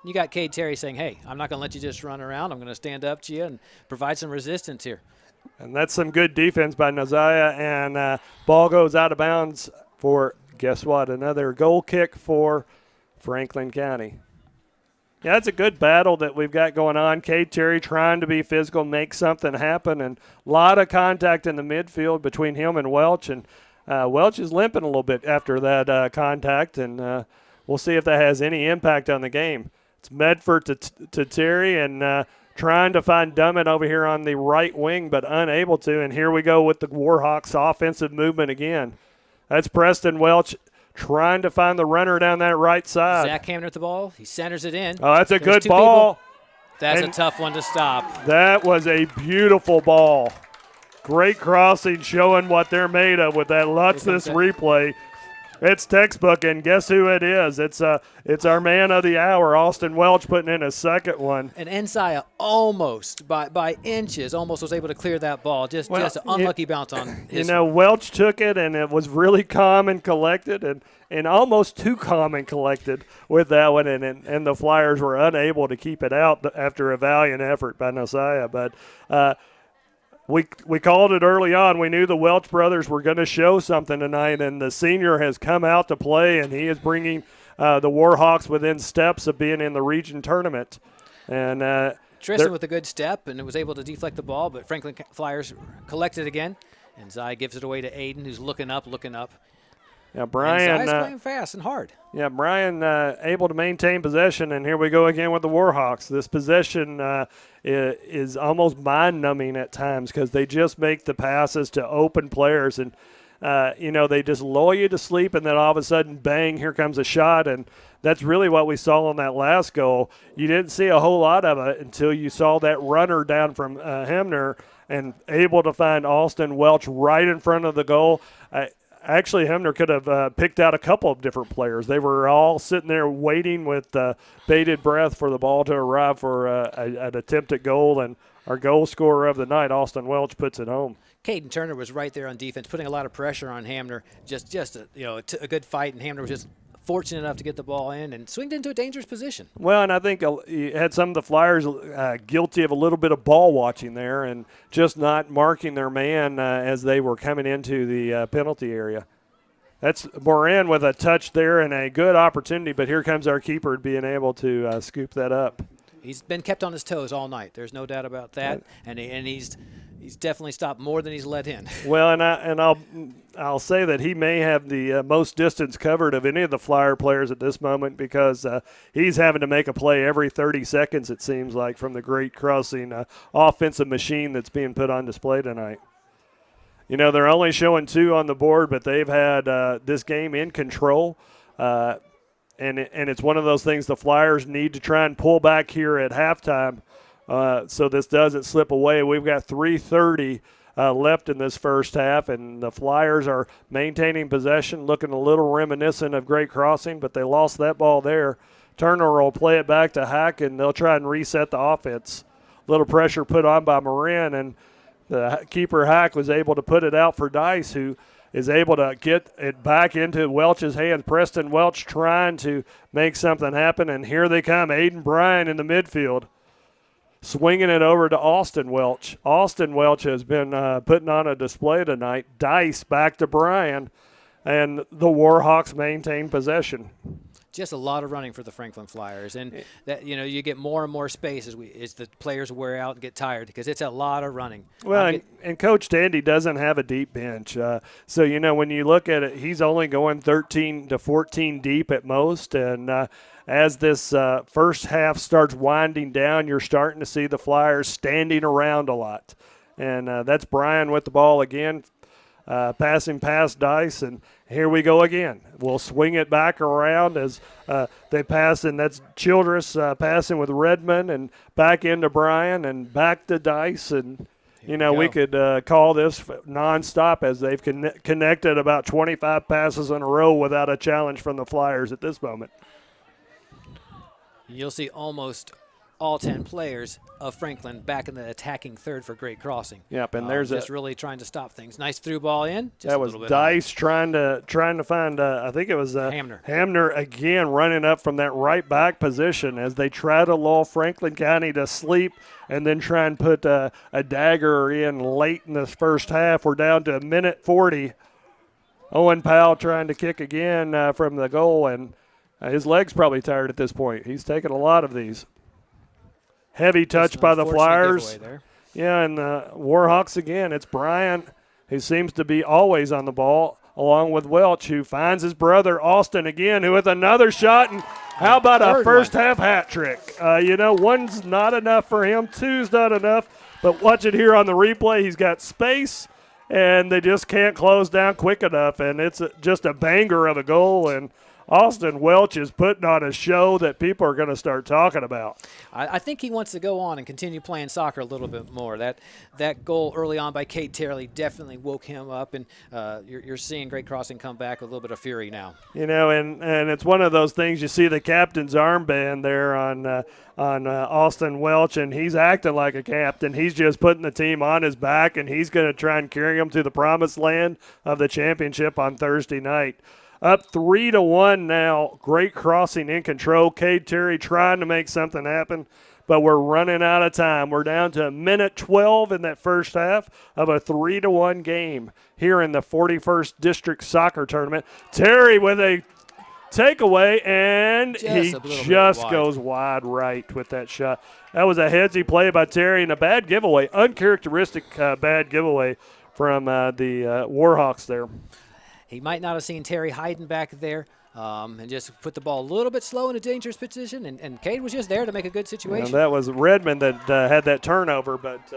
You got Cade Terry saying, hey, I'm not going to let you just run around. I'm going to stand up to you and provide some resistance here. And that's some good defense by Naziah, and ball goes out of bounds for, guess what, another goal kick for Franklin County. Yeah, that's a good battle that we've got going on. Cade Terry trying to be physical, make something happen, and a lot of contact in the midfield between him and Welch, and Welch is limping a little bit after that contact, and we'll see if that has any impact on the game. It's Medford to Terry, and trying to find Dummett over here on the right wing, but unable to. And here we go with the Warhawks offensive movement again. That's Preston Welch trying to find the runner down that right side. Zach Hamner at the ball. He centers it in. Oh, that's a good ball. That's a tough one to stop. That was a beautiful ball. Great crossing, showing what they're made of with that. Watch this replay. It's textbook, and guess who it is? It's our man of the hour, Austin Welch, putting in his second one. And Ensaya almost, by inches, almost was able to clear that ball. Just an unlucky bounce on his. Welch took it, and it was really calm and collected, and almost too calm and collected with that one, and the Flyers were unable to keep it out after a valiant effort by Ensaya. But we called it early on. We knew the Welch brothers were going to show something tonight, and the senior has come out to play, and he is bringing the Warhawks within steps of being in the region tournament. And Tristan with a good step, and it was able to deflect the ball, but Franklin Flyers collected again, and Zai gives it away to Aiden, who's looking up. Yeah, Brian. Zai's playing fast and hard. Yeah, Brian able to maintain possession, and here we go again with the Warhawks. This possession is almost mind-numbing at times because they just make the passes to open players, and they just lull you to sleep, and then all of a sudden, bang, here comes a shot, and that's really what we saw on that last goal. You didn't see a whole lot of it until you saw that runner down from Hemner and able to find Austin Welch right in front of the goal. Actually, Hemner could have picked out a couple of different players. They were all sitting there waiting with bated breath for the ball to arrive for an attempt at goal, and our goal scorer of the night, Austin Welch, puts it home. Caden Turner was right there on defense, putting a lot of pressure on Hamner. Just a good fight, and Hamner was just fortunate enough to get the ball in and swinged into a dangerous position. Well, and I think you had some of the Flyers guilty of a little bit of ball watching there and just not marking their man as they were coming into the penalty area. That's Moran with a touch there and a good opportunity, but here comes our keeper being able to scoop that up. He's been kept on his toes all night. There's no doubt about that, and he's definitely stopped more than he's let in. Well, and I'll say that he may have the most distance covered of any of the Flyer players at this moment because he's having to make a play every 30 seconds, it seems like, from the great crossing offensive machine that's being put on display tonight. They're only showing 2 on the board, but they've had this game in control. And it's one of those things the Flyers need to try and pull back here at halftime so this doesn't slip away. We've got 3:30 left in this first half, and the Flyers are maintaining possession, looking a little reminiscent of Great Crossing, but they lost that ball there. Turner will play it back to Hack, and they'll try and reset the offense. Little pressure put on by Moran, and the keeper Hack was able to put it out for Dice, who is able to get it back into Welch's hands. Preston Welch trying to make something happen, and here they come. Aiden Bryan in the midfield, swinging it over to Austin Welch. Austin Welch has been putting on a display tonight. Dice back to Bryan, and the Warhawks maintain possession. Just a lot of running for the Franklin Flyers, and that you get more and more space as the players wear out and get tired because it's a lot of running. Well, and Coach Tandy doesn't have a deep bench, so when you look at it, he's only going 13 to 14 deep at most, and as this first half starts winding down, you're starting to see the Flyers standing around a lot, and that's Bryan with the ball again. Passing past Dice, and here we go again. We'll swing it back around as they pass, and that's Childress passing with Redmond, and back into Bryan, and back to Dice, and we could call this nonstop as they've connected about 25 passes in a row without a challenge from the Flyers at this moment. You'll see almost all 10 players of Franklin back in the attacking third for Great Crossing. Yep, and there's just really trying to stop things. Nice through ball in. That was Dice trying to find. I think it was Hamner again running up from that right back position as they try to lull Franklin County to sleep and then try and put a dagger in late in this first half. We're down to a minute 40. Owen Powell trying to kick again from the goal, and his leg's probably tired at this point. He's taken a lot of these. Heavy touch by the Flyers. Yeah, and the Warhawks again. It's Bryan, who seems to be always on the ball, along with Welch, who finds his brother Austin again, who with another shot. And how about a first-half hat trick? One's not enough for him. Two's not enough. But watch it here on the replay. He's got space, and they just can't close down quick enough. And it's just a banger of a goal. And Austin Welch is putting on a show that people are going to start talking about. I think he wants to go on and continue playing soccer a little bit more. That goal early on by Cade Terry definitely woke him up, and you're seeing Great Crossing come back with a little bit of fury now. You know, and it's one of those things. You see the captain's armband there on Austin Welch, and he's acting like a captain. He's just putting the team on his back, and he's going to try and carry them to the promised land of the championship on Thursday night. Up 3-1 now. Great Crossing in control. Cade Terry trying to make something happen, but we're running out of time. We're down to a minute 12 in that first half of a 3-1 game here in the 41st District Soccer Tournament. Terry with a takeaway, and he just goes wide right with that shot. That was a headsy play by Terry and a bad giveaway, uncharacteristic bad giveaway from the Warhawks there. He might not have seen Terry hiding back there and just put the ball a little bit slow in a dangerous position, and Cade was just there to make a good situation. And that was Redmond that had that turnover, but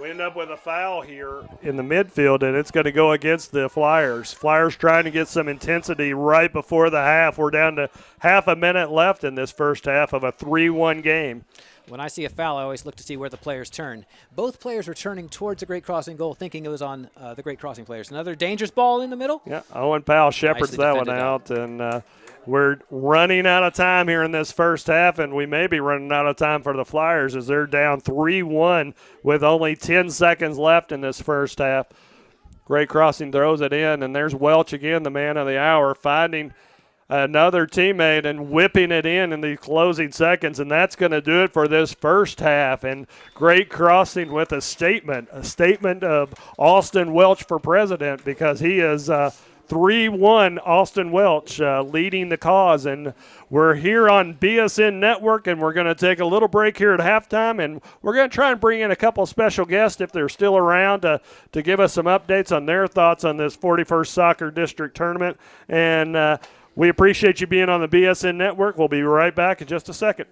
we end up with a foul here in the midfield, and it's going to go against the Flyers. Flyers trying to get some intensity right before the half. We're down to half a minute left in this first half of a 3-1 game. When I see a foul, I always look to see where the players turn. Both players were turning towards the Great Crossing goal, thinking it was on the Great Crossing players. Another dangerous ball in the middle. Yeah, Owen Powell shepherds that one out, and we're running out of time here in this first half, and we may be running out of time for the Flyers as they're down 3-1 with only 10 seconds left in this first half. Great Crossing throws it in, and there's Welch again, the man of the hour, finding another teammate and whipping it in the closing seconds, and that's going to do it for this first half. And Great Crossing with a statement of Austin Welch for president, because he is 3-1 Austin Welch leading the cause. And we're here on BSN Network, and we're going to take a little break here at halftime, and we're going to try and bring in a couple special guests if they're still around to give us some updates on their thoughts on this 41st Soccer District Tournament. And we appreciate you being on the BSN Network. We'll be right back in just a second.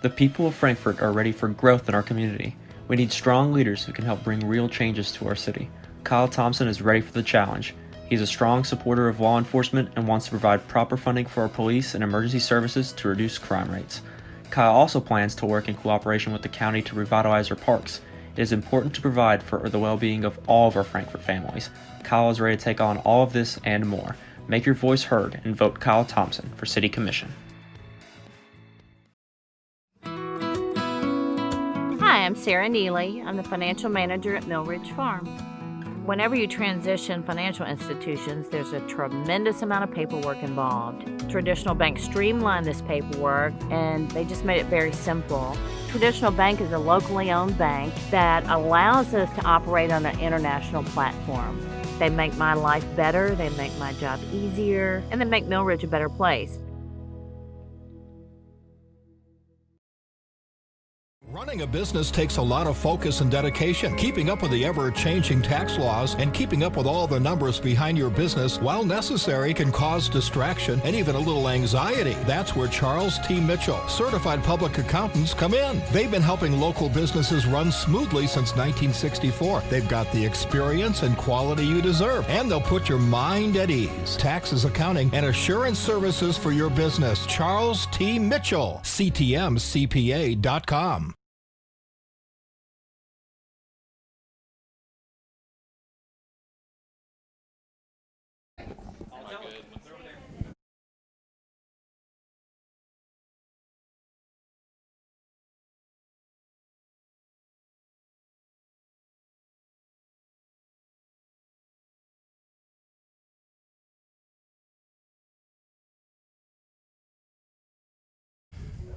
The people of Frankfort are ready for growth in our community. We need strong leaders who can help bring real changes to our city. Kyle Thompson is ready for the challenge. He's a strong supporter of law enforcement and wants to provide proper funding for our police and emergency services to reduce crime rates. Kyle also plans to work in cooperation with the county to revitalize our parks. It is important to provide for the well-being of all of our Frankfort families. Kyle is ready to take on all of this and more. Make your voice heard and vote Kyle Thompson for City Commission. Hi, I'm Sarah Neely. I'm the financial manager at Mill Ridge Farm. Whenever you transition financial institutions, there's a tremendous amount of paperwork involved. Traditional banks streamlined this paperwork, and they just made it very simple. Traditional Bank is a locally owned bank that allows us to operate on an international platform. They make my life better, they make my job easier, and they make Mill Ridge a better place. Running a business takes a lot of focus and dedication. Keeping up with the ever-changing tax laws and keeping up with all the numbers behind your business, while necessary, can cause distraction and even a little anxiety. That's where Charles T. Mitchell, certified public accountants, come in. They've been helping local businesses run smoothly since 1964. They've got the experience and quality you deserve, and they'll put your mind at ease. Taxes, accounting, and assurance services for your business. Charles T. Mitchell, CTMCPA.com.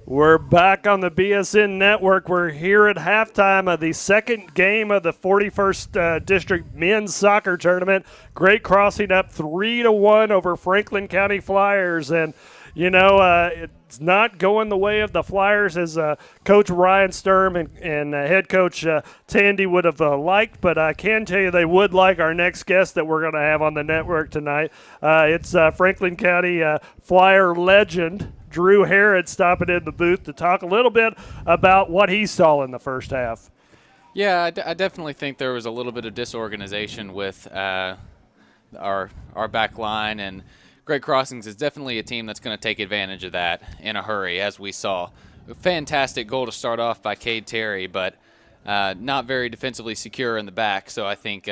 We're back on the BSN Network. We're here at halftime of the second game of the 41st District Men's Soccer Tournament. Great Crossing up 3-1 over Franklin County Flyers. And, you know, it's not going the way of the Flyers as Coach Ryan Sturm and head coach Tandy would have liked. But I can tell you they would like our next guest that we're going to have on the network tonight. It's Franklin County Flyer legend Drew Harrod stopping in the booth to talk a little bit about what he saw in the first half. Yeah, I definitely think there was a little bit of disorganization with our back line, and Great Crossings is definitely a team that's going to take advantage of that in a hurry, as we saw. A fantastic goal to start off by Cade Terry, but not very defensively secure in the back, so I think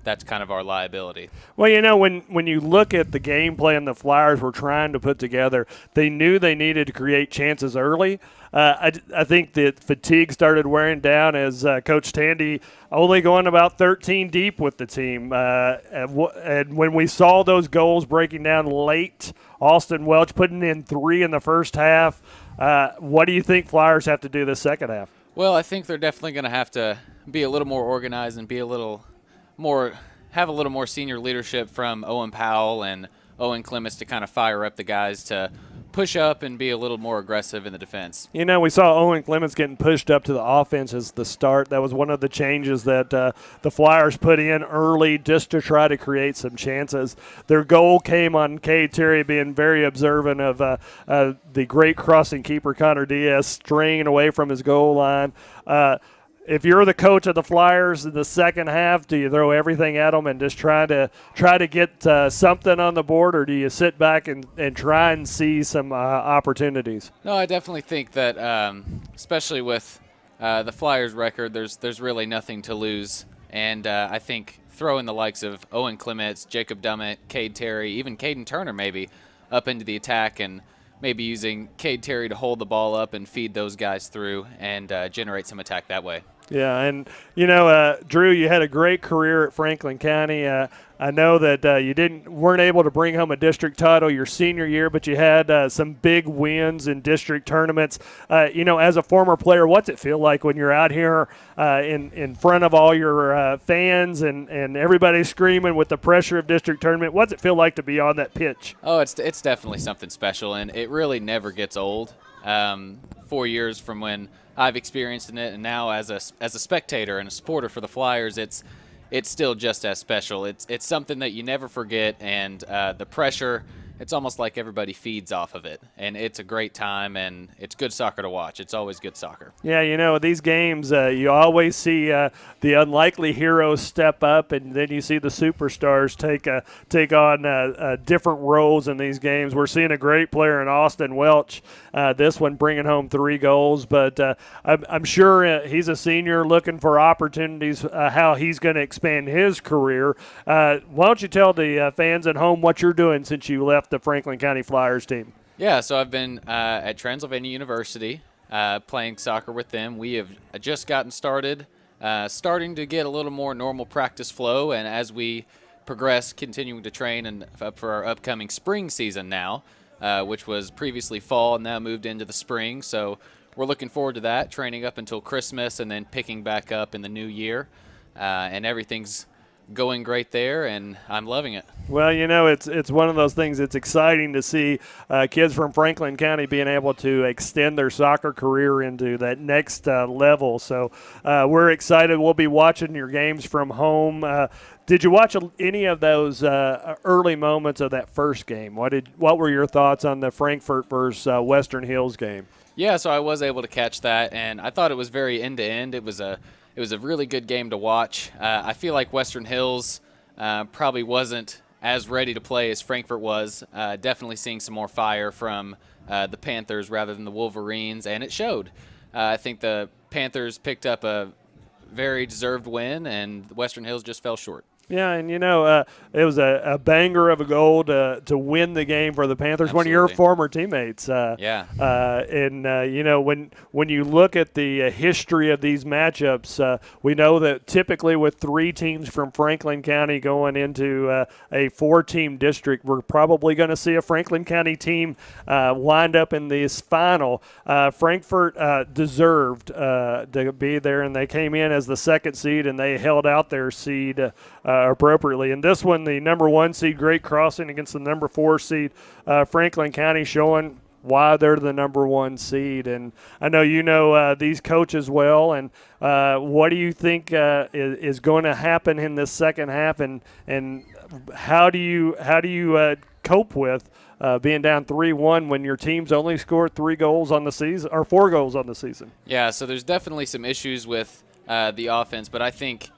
that's kind of our liability. Well, when you look at the game plan the Flyers were trying to put together, they knew they needed to create chances early. I think that fatigue started wearing down as Coach Tandy only going about 13 deep with the team. And when we saw those goals breaking down late, Austin Welch putting in 3 in the first half, what do you think Flyers have to do this second half? Well, I think they're definitely going to have to be a little more organized and be a little more, have a little more senior leadership from Owen Powell and Owen Clements to kind of fire up the guys to push up and be a little more aggressive in the defense. We saw Owen Clements getting pushed up to the offense as the start. That was one of the changes that the Flyers put in early just to try to create some chances. Their goal came on Cade Terry being very observant of the great crossing keeper Connor Diaz straying away from his goal line. If you're the coach of the Flyers in the second half, do you throw everything at them and just try to get something on the board, or do you sit back and try and see some opportunities? No, I definitely think that, especially with the Flyers' record, there's really nothing to lose, and I think throwing the likes of Owen Clements, Jacob Dummett, Cade Terry, even Caden Turner maybe up into the attack, and maybe using Cade Terry to hold the ball up and feed those guys through and generate some attack that way. Yeah, and, Drew, you had a great career at Franklin County. I know that you weren't able to bring home a district title your senior year, but you had some big wins in district tournaments. As a former player, what's it feel like when you're out here in front of all your fans and everybody screaming with the pressure of district tournament? What's it feel like to be on that pitch? Oh, it's definitely something special, and it really never gets old. 4 years from when I've experienced it, and now as a spectator and a supporter for the Flyers, it's still just as special. It's something that you never forget, and the pressure, it's almost like everybody feeds off of it, and it's a great time, and it's good soccer to watch. It's always good soccer. Yeah, these games, you always see the unlikely heroes step up, and then you see the superstars take on different roles in these games. We're seeing a great player in Austin Welch, this one bringing home 3 goals, but I'm sure he's a senior looking for opportunities, how he's going to expand his career. Why don't you tell the fans at home what you're doing since you left the Franklin County Flyers team? Yeah, so I've been at Transylvania University playing soccer with them. We have just gotten started, starting to get a little more normal practice flow, and as we progress, continuing to train and for our upcoming spring season now, which was previously fall and now moved into the spring. So we're looking forward to that, training up until Christmas and then picking back up in the new year, and everything's going great there, and I'm loving it. Well, it's one of those things. It's exciting to see kids from Franklin County being able to extend their soccer career into that next level. So we're excited. We'll be watching your games from home. Did you watch any of those early moments of that first game? What were your thoughts on the Frankfort versus Western Hills game? Yeah, so I was able to catch that, and I thought it was very end-to-end. It was a really good game to watch. I feel like Western Hills probably wasn't as ready to play as Frankfort was. Definitely seeing some more fire from the Panthers rather than the Wolverines, and it showed. I think the Panthers picked up a very deserved win, and Western Hills just fell short. Yeah, and it was a banger of a goal to win the game for the Panthers. Absolutely. One of your former teammates. Yeah. When you look at the history of these matchups, we know that typically with 3 teams from Franklin County going into a 4-team district, we're probably going to see a Franklin County team wind up in this final. Frankfort deserved to be there, and they came in as the 2nd seed, and they held out their seed appropriately. In this one, the number 1 seed, Great Crossing, against the number 4 seed, Franklin County, showing why they're the number 1 seed. And I know these coaches well, and what do you think is going to happen in this second half, and how do you cope with being down 3-1 when your team's only scored 3 goals on the season, or 4 goals on the season? Yeah, so there's definitely some issues with the offense, but I think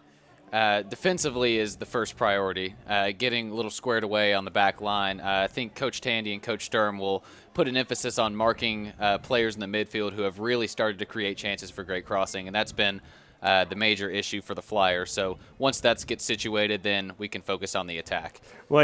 defensively is the first priority, getting a little squared away on the back line. I think Coach Tandy and Coach Sturm will put an emphasis on marking players in the midfield who have really started to create chances for Great Crossing, and that's been the major issue for the Flyers. So once that gets situated, then we can focus on the attack. Well,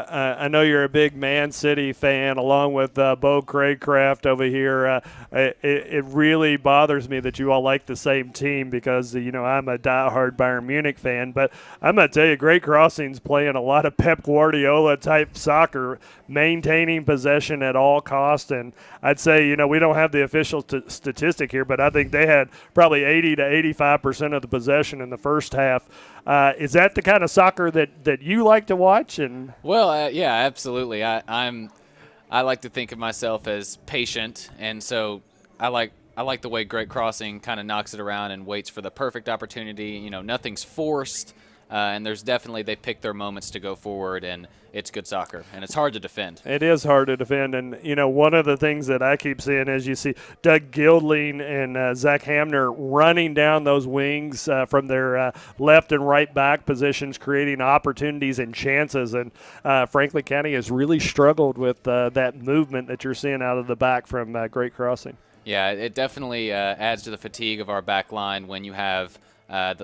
I know you're a big Man City fan, along with Bo Craycraft over here. It really bothers me that you all like the same team because, I'm a diehard Bayern Munich fan. But I'm going to tell you, Great Crossing's playing a lot of Pep Guardiola-type soccer, maintaining possession at all costs. And I'd say, we don't have the official statistic here, but I think they had probably 80 to 85% of the possession in the first half. Is that the kind of soccer that you like to watch? And yeah, absolutely. I like to think of myself as patient, and so I like the way Great Crossing kind of knocks it around and waits for the perfect opportunity. Nothing's forced, and there's definitely they pick their moments to go forward, and it's good soccer, and it's hard to defend. It is hard to defend, and one of the things that I keep seeing is you see Doug Gildling and Zach Hamner running down those wings from their left and right back positions, creating opportunities and chances. And Franklin County has really struggled with that movement that you're seeing out of the back from Great Crossing. Yeah, it definitely adds to the fatigue of our back line when you have,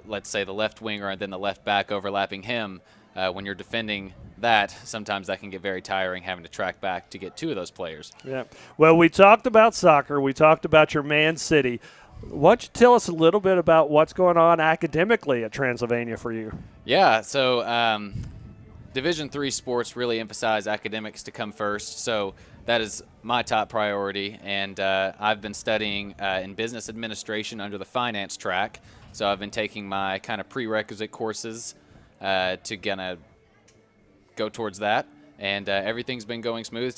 let's say, the left winger and then the left back overlapping him. When you're defending that, sometimes that can get very tiring, having to track back to get two of those players. Yeah. Well, we talked about soccer. We talked about your Man City. Why don't you tell us a little bit about what's going on academically at Transylvania for you? Yeah, so Division III sports really emphasize academics to come first, so that is my top priority, and I've been studying in business administration under the finance track, so I've been taking my kind of prerequisite courses to gonna go towards that, and everything's been going smooth.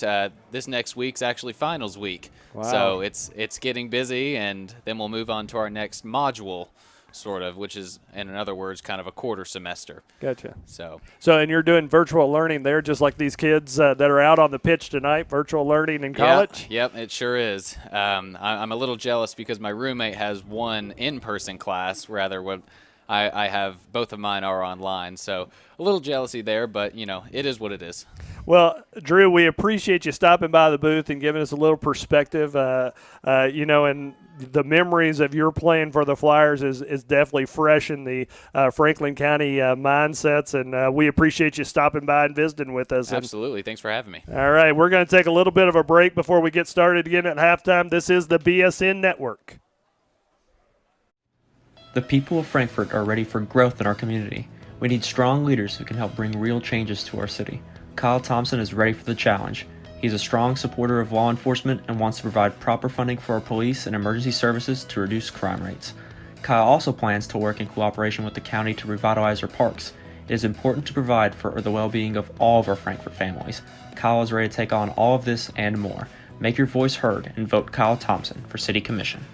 This next week's actually finals week, so it's getting busy, and then we'll move on to our next module, sort of, which is, in other words, kind of a quarter semester. Gotcha. So and you're doing virtual learning there, just like these kids that are out on the pitch tonight, virtual learning in college? Yep, it sure is. I'm a little jealous because my roommate has one in-person class, rather what I have both of mine are online, so a little jealousy there, but, it is what it is. Well, Drew, we appreciate you stopping by the booth and giving us a little perspective, and the memories of your playing for the Flyers is definitely fresh in the Franklin County mindsets, and we appreciate you stopping by and visiting with us. Absolutely. Thanks for having me. All right, we're going to take a little bit of a break before we get started again at halftime. This is the BSN Network. The people of Frankfort are ready for growth in our community. We need strong leaders who can help bring real changes to our city. Kyle Thompson is ready for the challenge. He's a strong supporter of law enforcement and wants to provide proper funding for our police and emergency services to reduce crime rates. Kyle also plans to work in cooperation with the county to revitalize our parks. It is important to provide for the well-being of all of our Frankfort families. Kyle is ready to take on all of this and more. Make your voice heard and vote Kyle Thompson for City Commission.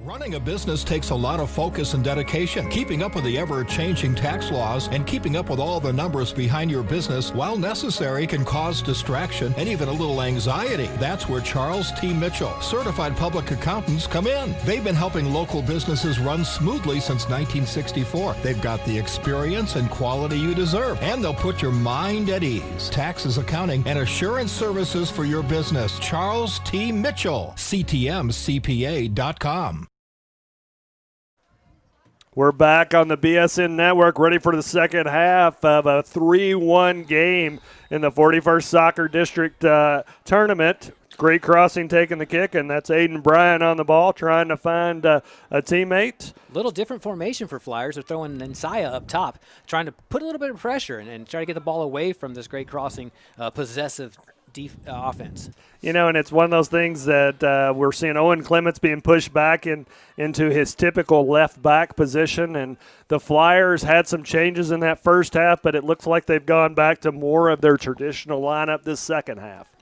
Running a business takes a lot of focus and dedication. Keeping up with the ever-changing tax laws and keeping up with all the numbers behind your business, while necessary, can cause distraction and even a little anxiety. That's where Charles T. Mitchell, certified public accountants, come in. They've been helping local businesses run smoothly since 1964. They've got the experience and quality you deserve, and they'll put your mind at ease. Taxes, accounting, and assurance services for your business. Charles T. Mitchell, CTMCPA.com. We're back on the BSN Network, ready for the second half of a 3-1 game in the 41st Soccer District Tournament. Great Crossing taking the kick, and that's Aiden Bryan on the ball trying to find a teammate. Little different formation for Flyers. They're throwing Nsaya up top, trying to put a little bit of pressure and try to get the ball away from this Great Crossing possessive offense. And it's one of those things that we're seeing Owen Clements being pushed back into his typical left back position, and the Flyers had some changes in that first half, but it looks like they've gone back to more of their traditional lineup this second half.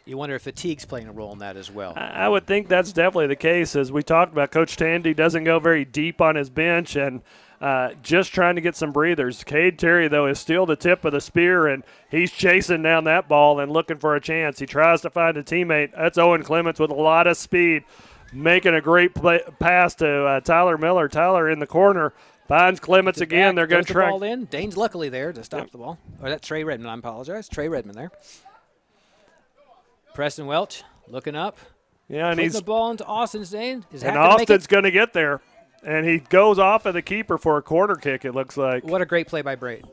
You wonder if fatigue's playing a role in that as well. I would think that's definitely the case. As we talked about, Coach Tandy doesn't go very deep on his bench, and just trying to get some breathers. Cade Terry, though, is still the tip of the spear, and he's chasing down that ball and looking for a chance. He tries to find a teammate. That's Owen Clements with a lot of speed. making a great pass to Tyler Miller. Tyler in the corner finds Clements again. They're going to try. The ball in. Dane's luckily there to stop the ball. Or that's Trey Redmond. I apologize. Trey Redmond there. Preston Welch looking up. Yeah, and he's the ball into Austin's Dane. And Austin's going to get there. And he goes off of the keeper for a corner kick, it looks like. What a great play by Braden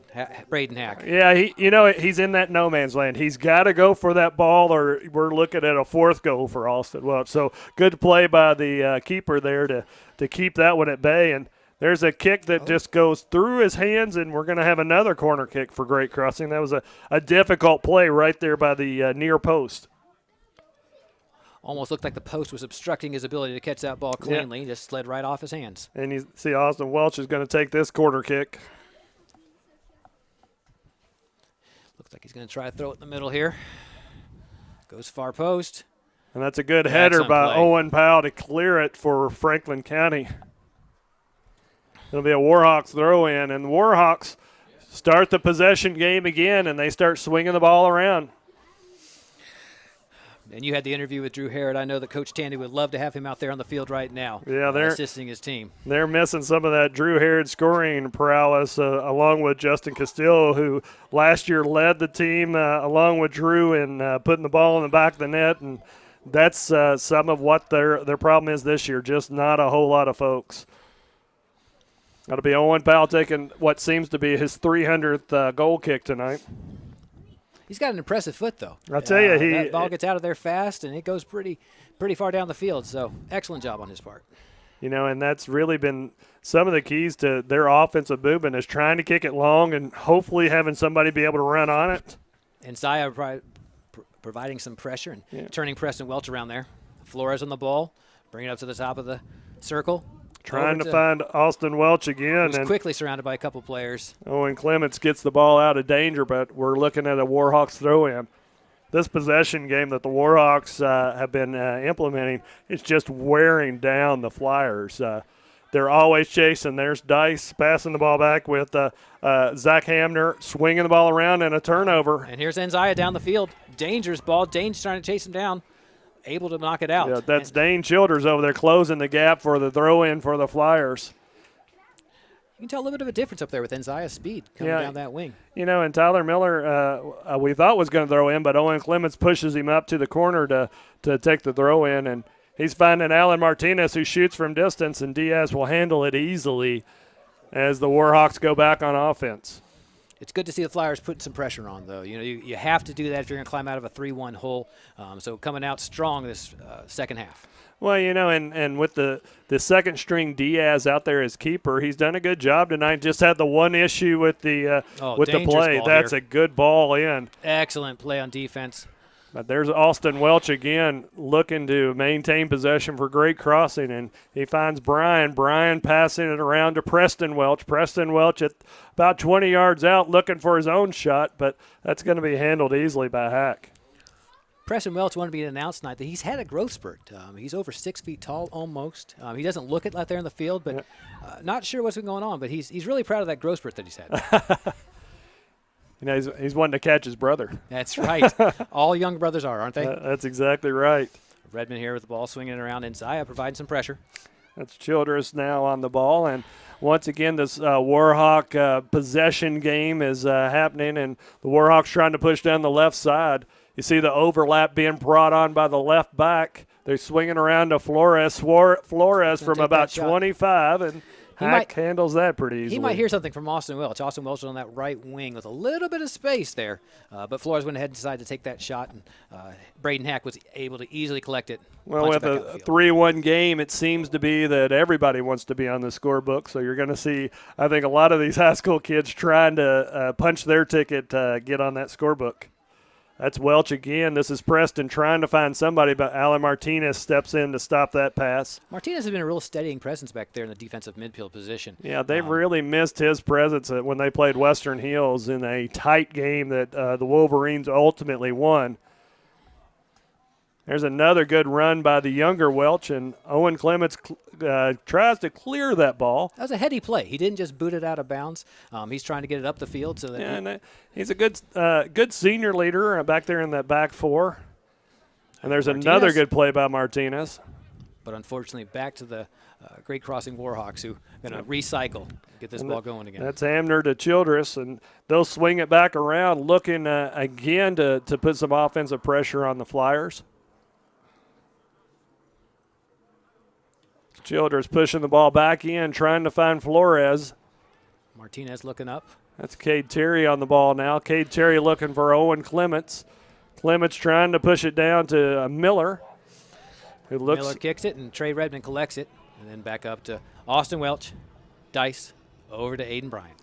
Hack. Yeah, he's in that no man's land. He's got to go for that ball, or we're looking at a fourth goal for Austin Welch. So good play by the keeper there to keep that one at bay. And there's a kick that just goes through his hands, and we're going to have another corner kick for Great Crossing. That was a difficult play right there by the near post. Almost looked like the post was obstructing his ability to catch that ball cleanly. Yeah. Just slid right off his hands. And you see Austin Welch is going to take this corner kick. Looks like he's going to try to throw it in the middle here. Goes far post. And that's a good header by Owen Powell to clear it for Franklin County. It'll be a Warhawks throw in, and the Warhawks start the possession game again, and they start swinging the ball around. And you had the interview with Drew Harrod. I know that Coach Tandy would love to have him out there on the field right now. Yeah, they're assisting his team. They're missing some of that Drew Harrod scoring prowess, along with Justin Castillo, who last year led the team along with Drew in putting the ball in the back of the net. And that's some of what their problem is this year, just not a whole lot of folks. That'll be Owen Powell taking what seems to be his 300th goal kick tonight. He's got an impressive foot, though. I'll tell you, that ball gets out of there fast, and it goes pretty far down the field. So excellent job on his part. And that's really been some of the keys to their offensive movement is trying to kick it long and hopefully having somebody be able to run on it. And Zaya providing some pressure and turning Preston Welch around there. Flores on the ball, bring it up to the top of the circle. Trying to find Austin Welch again. He's quickly surrounded by a couple players. Owen Clements gets the ball out of danger, but we're looking at a Warhawks throw-in. This possession game that the Warhawks have been implementing is just wearing down the Flyers. They're always chasing. There's Dice passing the ball back with Zach Hamner swinging the ball around and a turnover. And here's Enzaya down the field. Dangerous ball. Dane's trying to chase him down. Able to knock it out. Yeah, that's Dane Childers over there closing the gap for the throw-in for the Flyers. You can tell a little bit of a difference up there with Enzaya's speed coming down that wing. And Tyler Miller, we thought was going to throw in, but Owen Clements pushes him up to the corner to take the throw in, and he's finding Alan Martinez who shoots from distance, and Diaz will handle it easily as the Warhawks go back on offense. It's good to see the Flyers putting some pressure on, though. You have to do that if you're going to climb out of a 3-1 hole. So coming out strong this second half. Well, and with the second string Diaz out there as keeper, he's done a good job tonight. Just had the one issue with the play. That's a good ball in. Excellent play on defense. But there's Austin Welch again looking to maintain possession for Great Crossing, and he finds Brian. Brian passing it around to Preston Welch. Preston Welch at about 20 yards out looking for his own shot, but that's going to be handled easily by Hack. Preston Welch wanted to be announced tonight that he's had a growth spurt. He's over 6 feet tall almost. He doesn't look it out there in the field, but not sure what's been going on, but he's really proud of that growth spurt that he's had. He's wanting to catch his brother. That's right. All young brothers are, aren't they? That's exactly right. Redmond here with the ball swinging it around, and Zaya providing some pressure. That's Childress now on the ball, and once again this Warhawk possession game is happening, and the Warhawks trying to push down the left side. You see the overlap being brought on by the left back. They're swinging around to Flores. Flores from about 25, and Hack handles that pretty easily. He might hear something from Austin Welch. Austin Welch on that right wing with a little bit of space there. But Flores went ahead and decided to take that shot, and Braden Hack was able to easily collect it. Well, with a 3-1 game, it seems to be that everybody wants to be on the scorebook. So you're going to see, I think, a lot of these high school kids trying to punch their ticket to get on that scorebook. That's Welch again. This is Preston trying to find somebody, but Alan Martinez steps in to stop that pass. Martinez has been a real steadying presence back there in the defensive midfield position. Yeah, they really missed his presence when they played Western Hills in a tight game that the Wolverines ultimately won. There's another good run by the younger Welch, and Owen Clements tries to clear that ball. That was a heady play. He didn't just boot it out of bounds. He's trying to get it up the field. So that he's a good senior leader back there in that back four. And there's another good play by Martinez. But unfortunately, back to the Great Crossing Warhawks, who are going to recycle and get this ball going again. That's Hamner to Childress, and they'll swing it back around, looking again to put some offensive pressure on the Flyers. Childress pushing the ball back in, trying to find Flores. Martinez looking up. That's Cade Terry on the ball now. Cade Terry looking for Owen Clements. Clements trying to push it down to Miller. Miller kicks it, and Trey Redmond collects it. And then back up to Austin Welch, Dice, over to Aiden Bryan.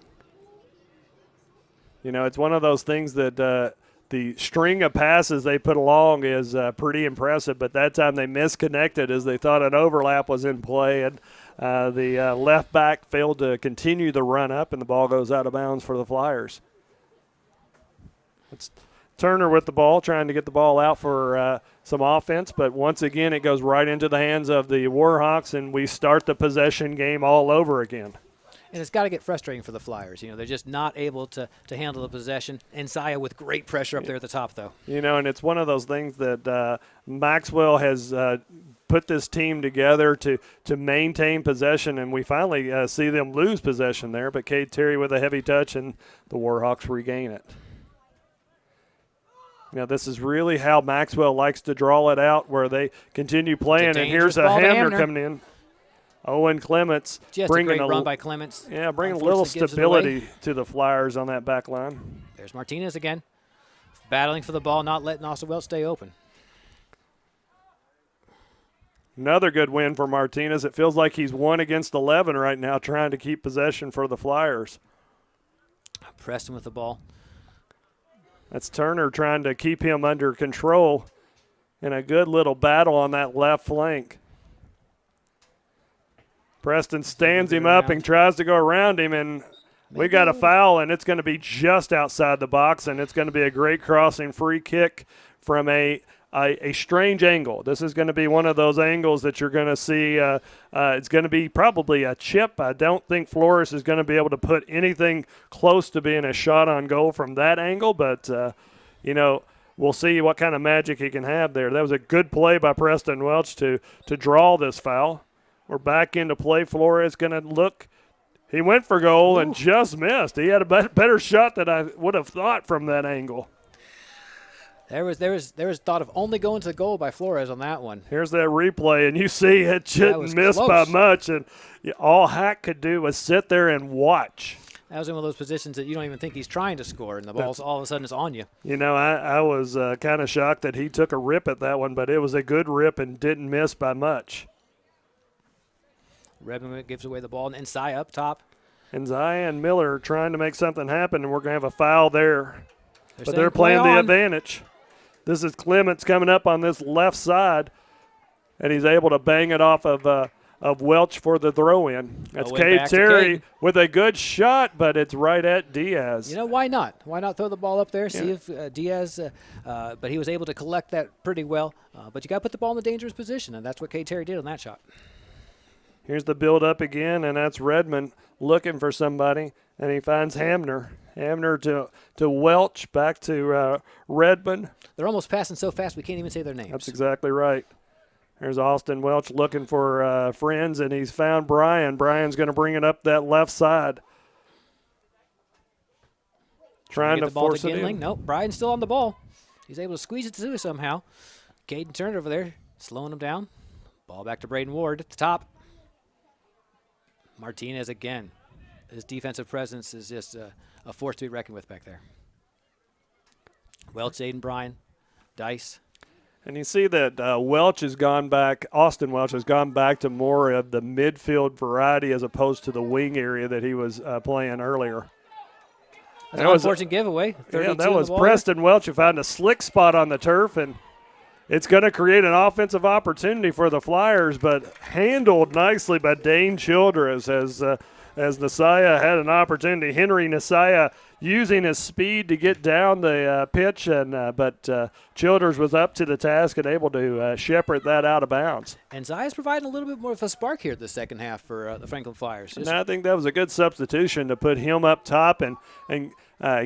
You know, it's one of those things that the string of passes they put along is pretty impressive, but that time they misconnected as they thought an overlap was in play, and the left back failed to continue the run up, and the ball goes out of bounds for the Flyers. It's Turner with the ball, trying to get the ball out for some offense, but once again it goes right into the hands of the Warhawks, and we start the possession game all over again. And it's got to get frustrating for the Flyers. You know, they're just not able to handle the possession. And Zaya with great pressure up there at the top, though. You know, and it's one of those things that Maxwell has put this team together to maintain possession, and we finally see them lose possession there. But Cade Terry with a heavy touch, and the Warhawks regain it. You know, this is really how Maxwell likes to draw it out, where they continue playing. And here's a Hamner coming in. Owen Clements bringing a great run by Clements. Yeah, bringing a little stability to the Flyers on that back line. There's Martinez again, battling for the ball, not letting Austin Welch stay open. Another good win for Martinez. It feels like he's 1 against 11 right now, trying to keep possession for the Flyers. Preston with the ball. That's Turner trying to keep him under control in a good little battle on that left flank. Preston stands him up and tries to go around him, and we got a foul, and it's going to be just outside the box, and it's going to be a great crossing free kick from a strange angle. This is going to be one of those angles that you're going to see. It's going to be probably a chip. I don't think Flores is going to be able to put anything close to being a shot on goal from that angle, but, you know, we'll see what kind of magic he can have there. That was a good play by Preston Welch to draw this foul. We're back into play. Flores going to look. He went for goal and just missed. He had a better shot than I would have thought from that angle. There was thought of only going to the goal by Flores on that one. Here's that replay, and you see it didn't miss by much, and all Hack could do was sit there and watch. That was in one of those positions that you don't even think he's trying to score, and the ball's all of a sudden is on you. You know, I was kind of shocked that he took a rip at that one, but it was a good rip and didn't miss by much. Redmond gives away the ball, and Zaya up top. And Zaya and Miller are trying to make something happen, and we're going to have a foul there. But they're play playing the on. advantage. This is Clements coming up on this left side, and he's able to bang it off of Welch for the throw-in. That's Cade Terry with a good shot, but it's right at Diaz. You know, why not? Why not throw the ball up there, see if Diaz but he was able to collect that pretty well. But you got to put the ball in a dangerous position, and that's what Cade Terry did on that shot. Here's the build-up again, and that's Redmond looking for somebody, and he finds Hamner. Hamner to Welch, back to Redmond. They're almost passing so fast we can't even say their names. That's exactly right. There's Austin Welch looking for friends, and he's found Bryan. Bryan's going to bring it up that left side. Trying to force it in. Nope, Bryan's still on the ball. He's able to squeeze it through somehow. Caden Turner over there, slowing him down. Ball back to Braden Ward at the top. Martinez again. His defensive presence is just a force to be reckoned with back there. Welch, Aiden Bryan, Dice. And you see that Welch has gone back, Austin Welch has gone back to more of the midfield variety as opposed to the wing area that he was playing earlier. That was an unfortunate giveaway. Yeah, that was Preston Welch who found a slick spot on the turf, and it's going to create an offensive opportunity for the Flyers, but handled nicely by Dane Childress as Nasaya had an opportunity. Henry Nasaya using his speed to get down the pitch, but Childress was up to the task and able to shepherd that out of bounds. And Zaya's providing a little bit more of a spark here the second half for the Franklin Flyers. And I think that was a good substitution to put him up top and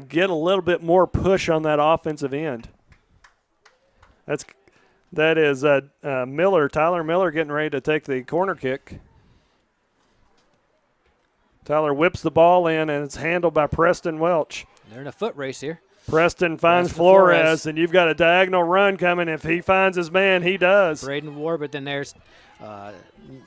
get a little bit more push on that offensive end. That is Miller, Tyler Miller, getting ready to take the corner kick. Tyler whips the ball in, and it's handled by Preston Welch. They're in a foot race here. Preston finds Flores, and you've got a diagonal run coming. If he finds his man, he does. Braden Ward, but then there's Caden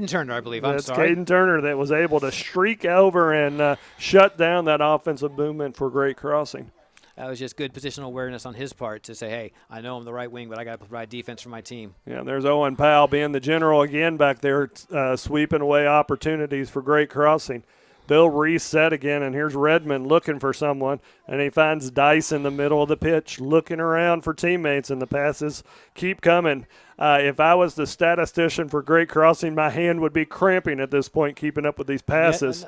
Turner, I believe. That's Caden Turner that was able to streak over and shut down that offensive movement for Great Crossing. That was just good positional awareness on his part to say, hey, I know I'm the right wing, but I got to provide defense for my team. Yeah, there's Owen Powell being the general again back there, sweeping away opportunities for Great Crossing. They'll reset again, and here's Redmond looking for someone, and he finds Dice in the middle of the pitch looking around for teammates, and the passes keep coming. If I was the statistician for Great Crossing, my hand would be cramping at this point keeping up with these passes.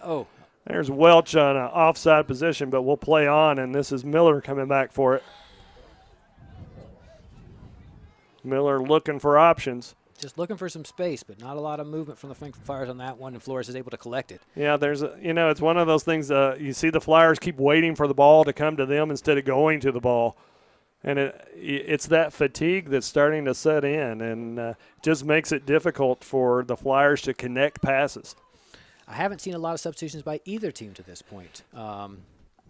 There's Welch on an offside position, but we'll play on, and this is Miller coming back for it. Miller looking for options. Just looking for some space, but not a lot of movement from the Franklin Flyers on that one, and Flores is able to collect it. Yeah, it's one of those things, you see the Flyers keep waiting for the ball to come to them instead of going to the ball. And it's that fatigue that's starting to set in, and just makes it difficult for the Flyers to connect passes. I haven't seen a lot of substitutions by either team to this point.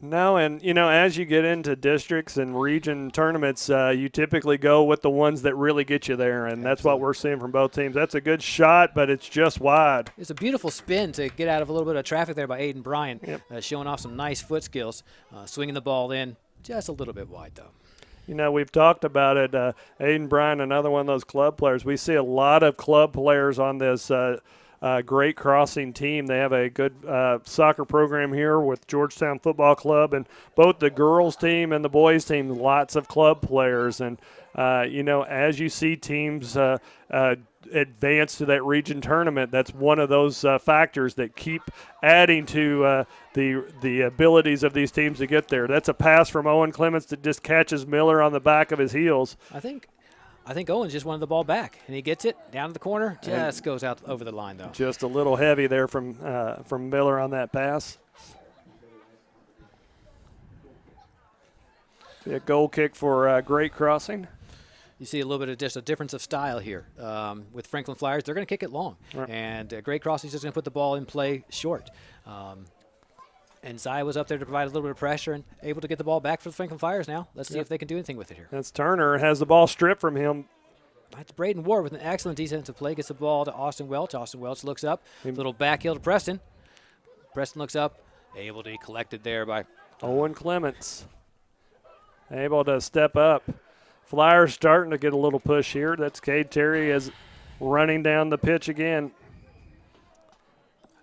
No, and, as you get into districts and region tournaments, you typically go with the ones that really get you there, and that's what we're seeing from both teams. That's a good shot, but it's just wide. It's a beautiful spin to get out of a litlittle bit of traffic there by Aiden Bryan, showing off some nice foot skills, swinging the ball in, just a little bit wide, though. We've talked about it. Aiden Bryan, another one of those club players. We see a lot of club players on this Great Crossing team. They have a good soccer program here with Georgetown Football Club, and both the girls team and the boys team, lots of club players. And, as you see teams advance to that region tournament, that's one of those factors that keep adding to the abilities of these teams to get there. That's a pass from Owen Clements that just catches Miller on the back of his heels. I think Owens just wanted the ball back, and he gets it down to the corner. Just goes out over the line, though. Just a little heavy there from Miller on that pass. A goal kick for Great Crossing. You see a little bit of just a difference of style here. With Franklin Flyers, they're going to kick it long. Right. And Great Crossing's just going to put the ball in play short. And Zaya was up there to provide a little bit of pressure and able to get the ball back for the Franklin Flyers now. Let's see if they can do anything with it here. That's Turner. Has the ball stripped from him. That's Braden Ward with an excellent defensive play. Gets the ball to Austin Welch. Austin Welch looks up. Little back heel to Preston. Preston looks up. Able to be collected there by Owen Clements. Able to step up. Flyers starting to get a little push here. That's Cade Terry is running down the pitch again.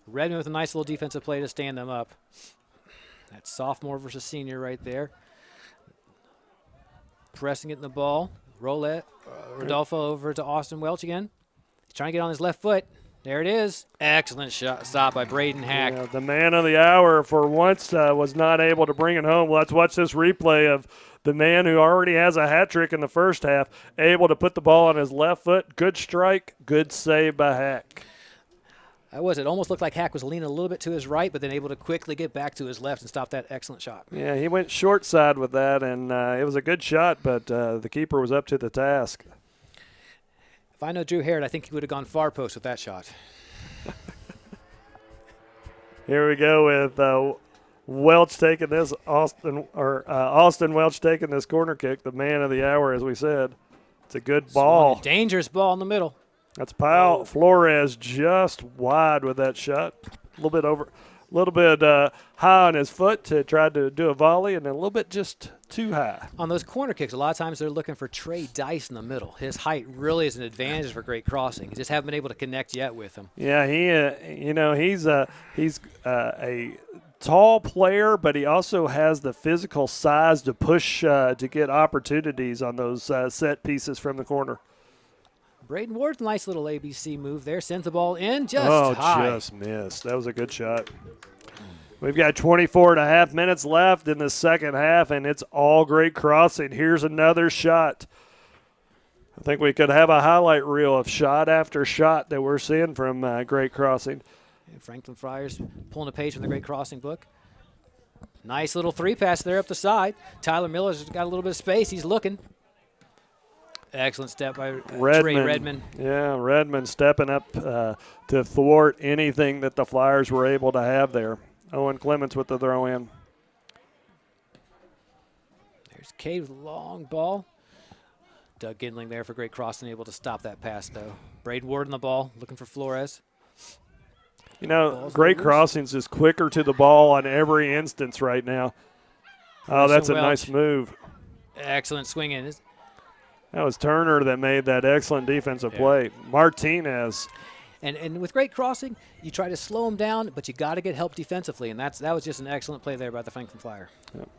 Redmond with a nice little defensive play to stand them up. That's sophomore versus senior right there. Pressing it in the ball. Rodolfo over to Austin Welch again. He's trying to get on his left foot. There it is. Excellent stop by Braden Hack. Yeah, the man of the hour for once was not able to bring it home. Let's watch this replay of the man who already has a hat trick in the first half, able to put the ball on his left foot. Good strike, good save by Hack. It almost looked like Hack was leaning a little bit to his right, but then able to quickly get back to his left and stop that excellent shot. Yeah, he went short side with that, and it was a good shot, but the keeper was up to the task. If I know Drew Harrod, I think he would have gone far post with that shot. Here we go with Welch taking this, Austin Welch taking this corner kick, the man of the hour, as we said. It's a good ball. Dangerous ball in the middle. That's Powell. Flores just wide with that shot. A little bit high on his foot to try to do a volley, and a little bit just too high. On those corner kicks, a lot of times they're looking for Trey Dice in the middle. His height really is an advantage for Great Crossing. He just haven't been able to connect yet with him. Yeah, he's a tall player, but he also has the physical size to push to get opportunities on those set pieces from the corner. Braden Ward's nice little ABC move there. Sends the ball in just high. Just missed. That was a good shot. We've got 24.5 minutes left in the second half, and it's all Great Crossing. Here's another shot. I think we could have a highlight reel of shot after shot that we're seeing from Great Crossing. And Franklin Flyers pulling a page from the Great Crossing book. Nice little 3-pass there up the side. Tyler Miller's got a little bit of space. He's looking. Excellent step by Trey Redmond. Yeah, Redmond stepping up to thwart anything that the Flyers were able to have there. Owen Clements with the throw in. There's Cade with a long ball. Doug Gindling there for great crossing, able to stop that pass, though. Braden Ward on the ball, looking for Flores. You know, Great Crossings is quicker to the ball on every instance right now. Oh, that's a nice move. Excellent swing in. That was Turner that made that excellent defensive play. Martinez. And with great crossing, you try to slow him down, but you got to get help defensively, and that was just an excellent play there by the Franklin Flyer. Yep.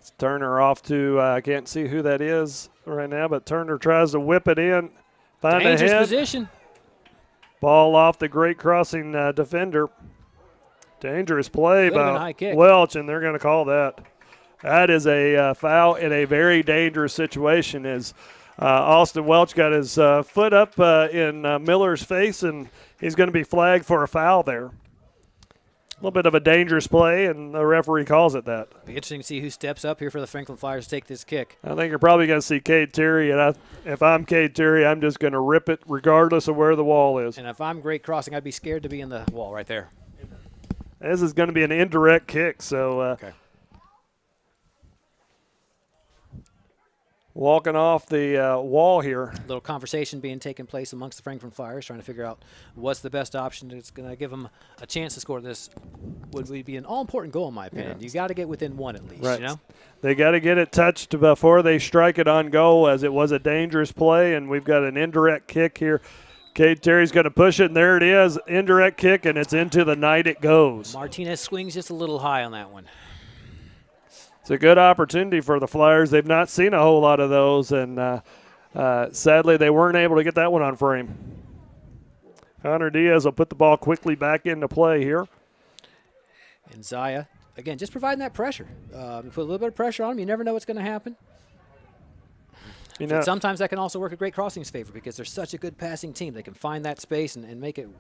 It's Turner off to, I can't see who that is right now, but Turner tries to whip it in. Find a dangerous head. Position. Ball off the great crossing defender. Dangerous play by Welch, and they're going to call that. That is a foul in a very dangerous situation as Austin Welch got his foot up in Miller's face, and he's going to be flagged for a foul there. A little bit of a dangerous play, and the referee calls it that. Be interesting to see who steps up here for the Franklin Flyers to take this kick. I think you're probably going to see Cade Terry, and if I'm Cade Terry, I'm just going to rip it regardless of where the wall is. And if I'm great crossing, I'd be scared to be in the wall right there. This is going to be an indirect kick, so okay. Walking off the wall here. A little conversation being taken place amongst the Franklin Flyers, trying to figure out what's the best option that's going to give them a chance to score this. Would be an all-important goal, in my opinion. You got to get within one at least, right. You know? They got to get it touched before they strike it on goal, as it was a dangerous play, and we've got an indirect kick here. Cade Terry's going to push it, and there it is. Indirect kick, and it's into the night it goes. Martinez swings just a little high on that one. It's a good opportunity for the Flyers. They've not seen a whole lot of those, and sadly they weren't able to get that one on frame. Connor Diaz will put the ball quickly back into play here. And Zaya, again, just providing that pressure. You put a little bit of pressure on them. You never know what's going to happen. You know, sometimes that can also work a great crossing's favor because they're such a good passing team. They can find that space and make you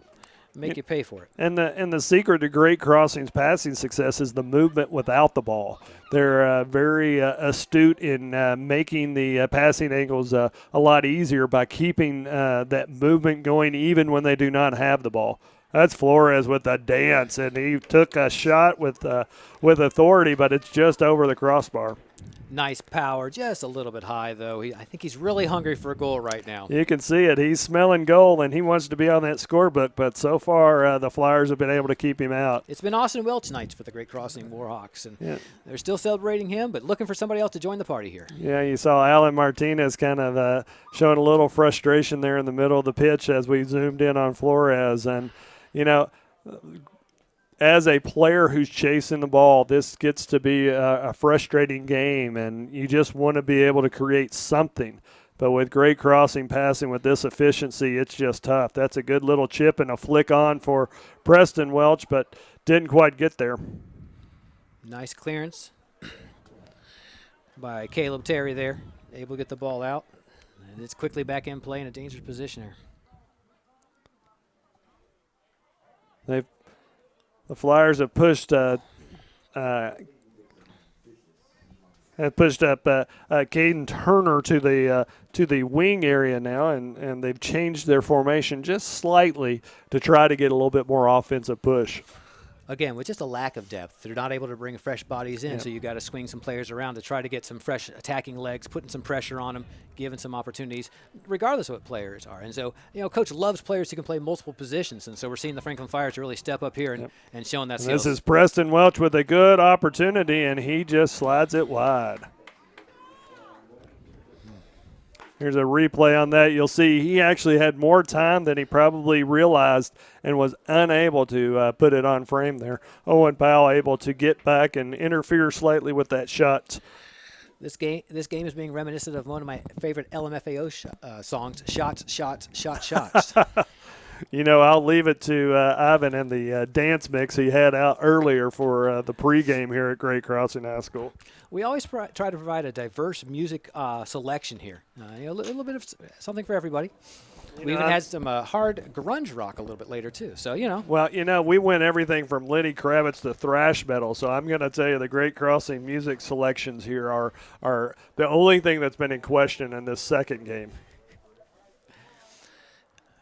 pay for it. And the secret to great crossings passing success is the movement without the ball. They're very astute in making the passing angles a lot easier by keeping that movement going even when they do not have the ball. That's Flores with a dance, and he took a shot with authority, but it's just over the crossbar. Nice power, just a little bit high, though. I think he's really hungry for a goal right now. You can see it. He's smelling goal, and he wants to be on that scorebook, but so far the Flyers have been able to keep him out. It's been Austin Welch nights for the Great Crossing Warhawks, and they're still celebrating him, but looking for somebody else to join the party here. Yeah, you saw Alan Martinez kind of showing a little frustration there in the middle of the pitch as we zoomed in on Flores. And, you know, as a player who's chasing the ball, this gets to be a frustrating game, and you just want to be able to create something. But with great crossing passing with this efficiency, it's just tough. That's a good little chip and a flick on for Preston Welch, but didn't quite get there. Nice clearance by Caleb Terry there, able to get the ball out. And it's quickly back in play in a dangerous position here. The Flyers have pushed up Caden Turner to the wing area now, and they've changed their formation just slightly to try to get a little bit more offensive push. Again, with just a lack of depth, they're not able to bring fresh bodies in, so you got to swing some players around to try to get some fresh attacking legs, putting some pressure on them, giving some opportunities, regardless of what players are. And so, you know, Coach loves players who can play multiple positions, and so we're seeing the Franklin Flyers really step up here and showing that skill. This is Preston Welch with a good opportunity, and he just slides it wide. Here's a replay on that. You'll see he actually had more time than he probably realized and was unable to put it on frame there. Owen Powell able to get back and interfere slightly with that shot. This game is being reminiscent of one of my favorite LMFAO songs, Shots, Shots, Shots, Shots. You know, I'll leave it to Ivan and the dance mix he had out earlier for the pregame here at Great Crossing High School. We always try to provide a diverse music selection here. A little bit of something for everybody. We even had some hard grunge rock a little bit later, too. So, Well, we went everything from Lenny Kravitz to thrash metal. So I'm going to tell you the Great Crossing music selections here are the only thing that's been in question in this second game.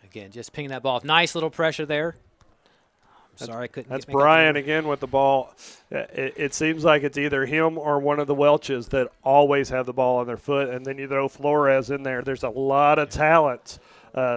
Again, just pinging that ball off. Nice little pressure there. Sorry, I couldn't. That's Brian again with the ball. It seems like it's either him or one of the Welches that always have the ball on their foot, and then you throw Flores in there. There's a lot of talent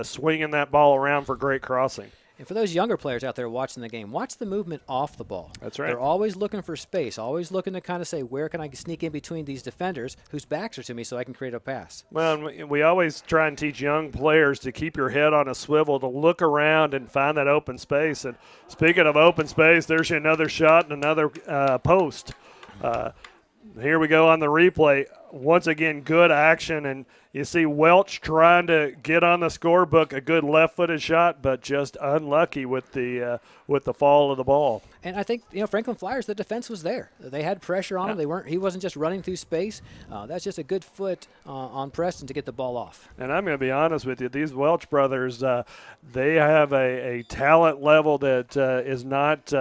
swinging that ball around for Great Crossing. And for those younger players out there watching the game, watch the movement off the ball. That's right. They're always looking for space, always looking to kind of say, where can I sneak in between these defenders whose backs are to me so I can create a pass? Well, we always try and teach young players to keep your head on a swivel, to look around and find that open space. And speaking of open space, there's another shot and another post. Here we go on the replay. Once again, good action, and you see Welch trying to get on the scorebook, a good left-footed shot, but just unlucky with the fall of the ball. And I think Franklin Flyers, the defense was there. They had pressure on him. He wasn't just running through space. That's just a good foot on Preston to get the ball off. And I'm going to be honest with you, these Welch brothers, they have a talent level that is not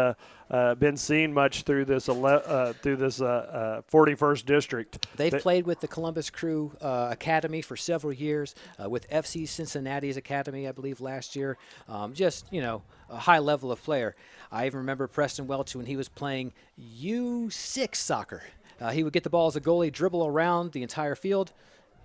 been seen much through this 41st district. They've played with the Columbus Crew Academy for several years, with FC Cincinnati's Academy, I believe, last year. Just a high level of player. I even remember Preston Welch when he was playing U6 soccer. He would get the ball as a goalie, dribble around the entire field,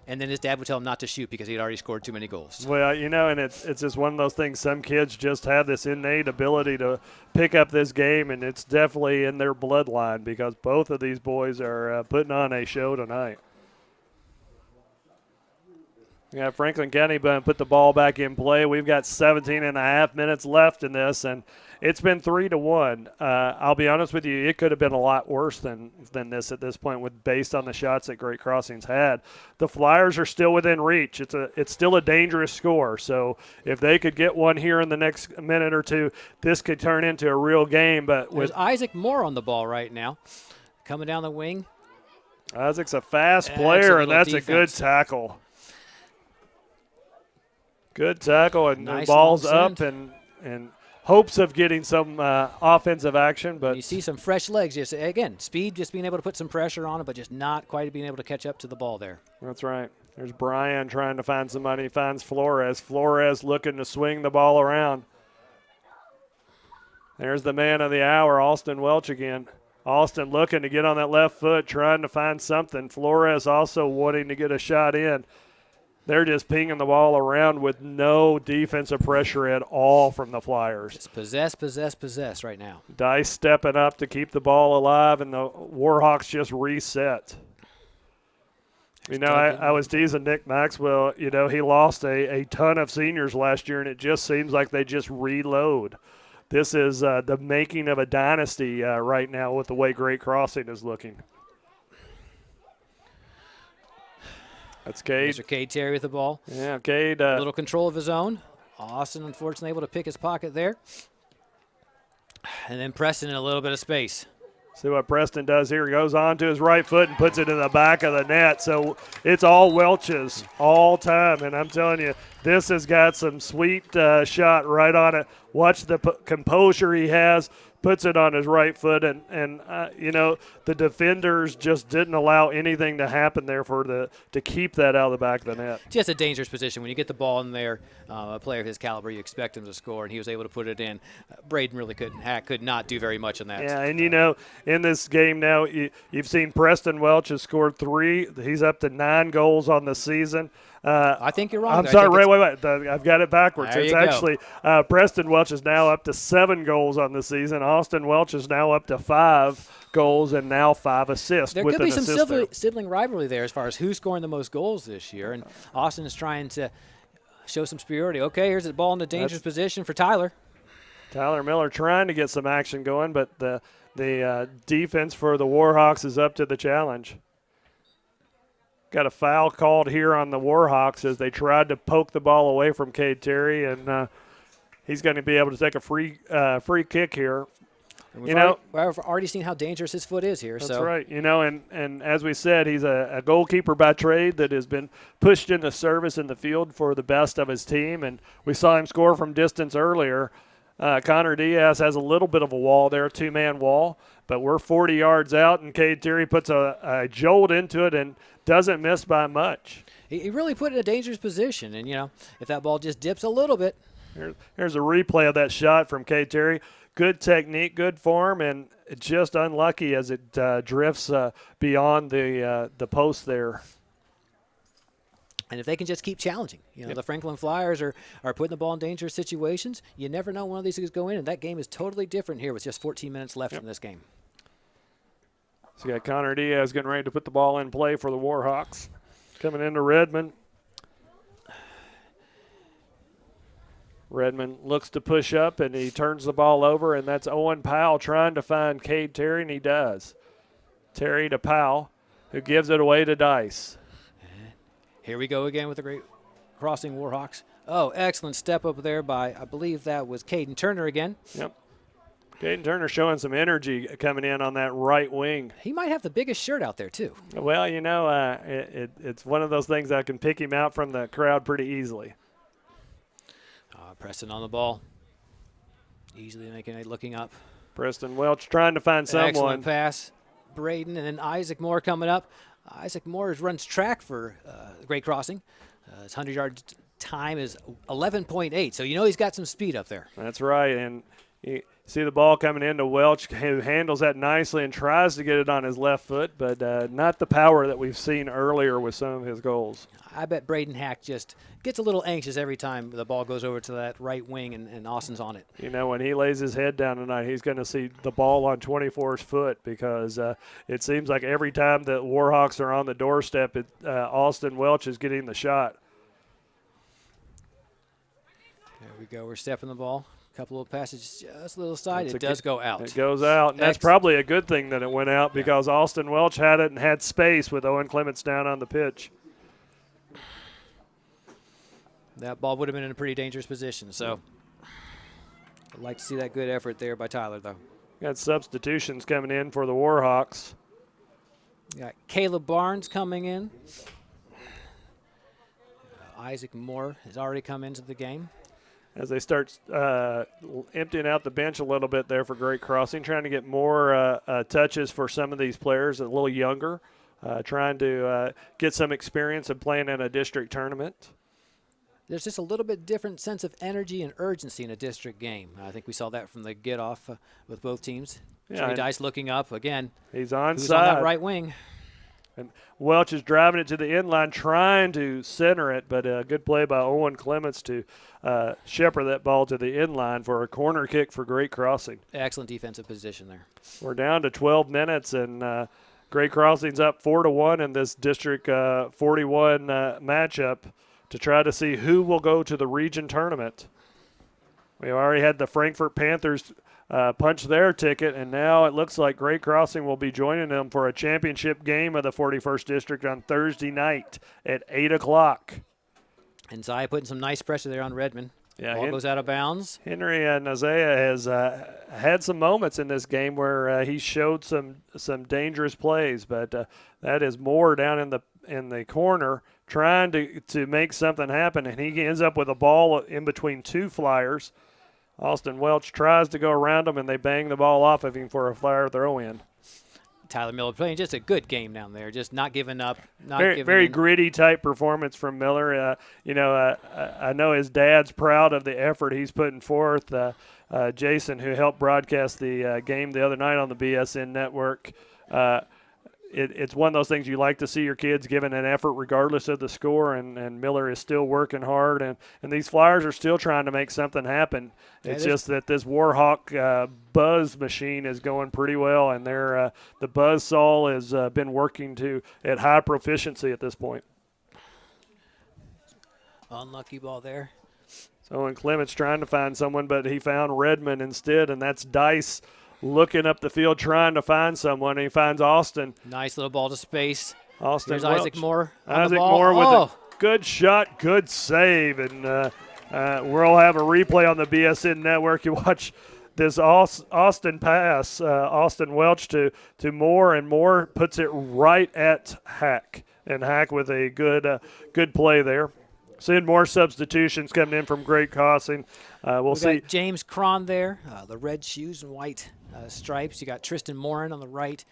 and then his dad would tell him not to shoot because he'd already scored too many goals. Well, and it's just one of those things. Some kids just have this innate ability to pick up this game, and it's definitely in their bloodline because both of these boys are putting on a show tonight. Yeah, Franklin County put the ball back in play. We've got 17 and a half minutes left in this, and it's been 3-1. I'll be honest with you, it could have been a lot worse than this at this point, based on the shots that Great Crossings had. The Flyers are still within reach. It's still a dangerous score. So if they could get one here in the next minute or two, this could turn into a real game. But there's Isaac Moore on the ball right now, coming down the wing. Isaac's a fast player, and that's a good tackle. Good tackle, and nice the ball's up, and hopes of getting some offensive action. But you see some fresh legs. Just again, speed, just being able to put some pressure on it, but just not quite being able to catch up to the ball there. That's right. There's Brian trying to find somebody. He finds Flores. Flores looking to swing the ball around. There's the man of the hour, Austin Welch again. Austin looking to get on that left foot, trying to find something. Flores also wanting to get a shot in. They're just pinging the ball around with no defensive pressure at all from the Flyers. It's possess right now. Dice stepping up to keep the ball alive, and the Warhawks just reset. I was teasing Nick Maxwell. He lost a ton of seniors last year, and it just seems like they just reload. This is the making of a dynasty right now with the way Great Crossing is looking. That's Cade. Mr. Cade Terry with the ball. Yeah, Cade. A little control of his own. Austin, unfortunately, able to pick his pocket there. And then Preston in a little bit of space. See what Preston does here. He goes on to his right foot and puts it in the back of the net. So it's all Welch's all time. And I'm telling you, this has got some sweet shot right on it. Watch the composure he has. Puts it on his right foot, and the defenders just didn't allow anything to happen there to keep that out of the back of the net. Just a dangerous position. When you get the ball in there, a player of his caliber, you expect him to score, and he was able to put it in. Braden really could not do very much on that. Yeah, and in this game now, you've seen Preston Welch has scored 3. He's up to 9 goals on the season. I think you're wrong. I'm sorry, wait. I've got it backwards. There it's you actually Preston Welch is now up to 7 goals on the season. Austin Welch is now up to 5 goals and now 5 assists. There could be some sibling rivalry there as far as who's scoring the most goals this year, and Austin is trying to show some superiority. Okay, here's the ball in a dangerous position for Tyler. Tyler Miller trying to get some action going, but the defense for the Warhawks is up to the challenge. Got a foul called here on the Warhawks as they tried to poke the ball away from Cade Terry, and he's going to be able to take a free kick here. We've already seen how dangerous his foot is here. That's right. And as we said, he's a goalkeeper by trade that has been pushed into service in the field for the best of his team. And we saw him score from distance earlier. Connor Diaz has a little bit of a wall there, a two-man wall, but we're 40 yards out, and Cade Terry puts a jolt into it and doesn't miss by much. He really put it in a dangerous position, and, if that ball just dips a little bit. Here's a replay of that shot from Cade Terry. Good technique, good form, and just unlucky as it drifts beyond the post there. And if they can just keep challenging, the Franklin Flyers are putting the ball in dangerous situations. You never know when one of these things go in, and that game is totally different here with just 14 minutes left in this game. So you got Connor Diaz getting ready to put the ball in play for the Warhawks. Coming into Redmond. Redmond looks to push up, and he turns the ball over, and that's Owen Powell trying to find Cade Terry, and he does. Terry to Powell, who gives it away to Dice. Here we go again with the great crossing Warhawks. Oh, excellent step up there by, I believe that was Caden Turner again. Yep. Caden Turner showing some energy coming in on that right wing. He might have the biggest shirt out there, too. Well, it's one of those things that can pick him out from the crowd pretty easily. Preston on the ball. Easily making it, looking up. Preston Welch trying to find someone. Excellent pass. Braden, and then Isaac Moore coming up. Isaac Moore runs track for Great Crossing. His 100-yard time is 11.8, so he's got some speed up there. That's right, and you see the ball coming into Welch, who handles that nicely and tries to get it on his left foot, but not the power that we've seen earlier with some of his goals. I bet Braden Hack just gets a little anxious every time the ball goes over to that right wing and Austin's on it. When he lays his head down tonight, he's going to see the ball on 24's foot because it seems like every time the Warhawks are on the doorstep, Austin Welch is getting the shot. There we go. We're stepping the ball. Couple of passes just a little side. It does go out. It goes out, and that's probably a good thing that it went out because Austin Welch had it and had space with Owen Clements down on the pitch. That ball would have been in a pretty dangerous position, so I'd like to see that good effort there by Tyler, though. Got substitutions coming in for the Warhawks. Got Caleb Barnes coming in. Isaac Moore has already come into the game. As they start emptying out the bench a little bit there for Great Crossing, trying to get more touches for some of these players a little younger, trying to get some experience of playing in a district tournament. There's just a little bit different sense of energy and urgency in a district game. I think we saw that from the get-off with both teams. Trey Dice looking up again. He's onside. Who's on that right wing? And Welch is driving it to the end line, trying to center it, but a good play by Owen Clements to shepherd that ball to the end line for a corner kick for Great Crossing. Excellent defensive position there. We're down to 12 minutes, and Great Crossing's up 4-1 in this District 41 matchup to try to see who will go to the region tournament. We already had the Frankfort Panthers punch their ticket, and now it looks like Great Crossing will be joining them for a championship game of the 41st District on Thursday night at 8 o'clock. And Zaya putting some nice pressure there on Redmond. Yeah, ball goes out of bounds. Henry Nazea has had some moments in this game where he showed some dangerous plays, but that is Moore down in the corner trying to make something happen, and he ends up with a ball in between two Flyers. Austin Welch tries to go around him, and they bang the ball off of him for a Flyer throw-in. Tyler Miller playing just a good game down there, just not giving up. Very gritty type performance from Miller. I know his dad's proud of the effort he's putting forth. Jason, who helped broadcast the game the other night on the BSN network, it's one of those things you like to see your kids giving an effort regardless of the score, and Miller is still working hard, and these Flyers are still trying to make something happen. It's just that this Warhawk buzz machine is going pretty well, and the buzzsaw has been working at high proficiency at this point. Unlucky ball there. So Owen Clements trying to find someone, but he found Redmond instead, and that's Dice looking up the field trying to find someone, and he finds Austin. Nice little ball to space. Austin There's Welch. Isaac Moore on Isaac the ball. Moore with a good shot, good save, and we'll have a replay on the BSN network. You watch this Austin pass, Austin Welch to Moore, and Moore puts it right at Hack. And Hack with a good play there. Seeing more substitutions coming in from Great Crossing. We'll see. Got James Cron there, the red shoes and white stripes. You got Tristan Morin on the right.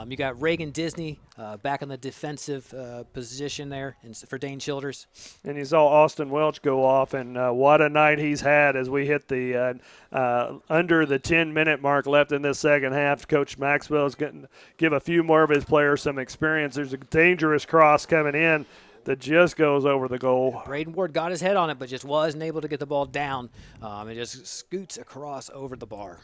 You got Reagan Disney back in the defensive position there for Dane Childers. And you saw Austin Welch go off, and what a night he's had as we hit the under the 10-minute mark left in this second half. Coach Maxwell is going to give a few more of his players some experience. There's a dangerous cross coming in that just goes over the goal. Braden Ward got his head on it, but just wasn't able to get the ball down. It just scoots across over the bar.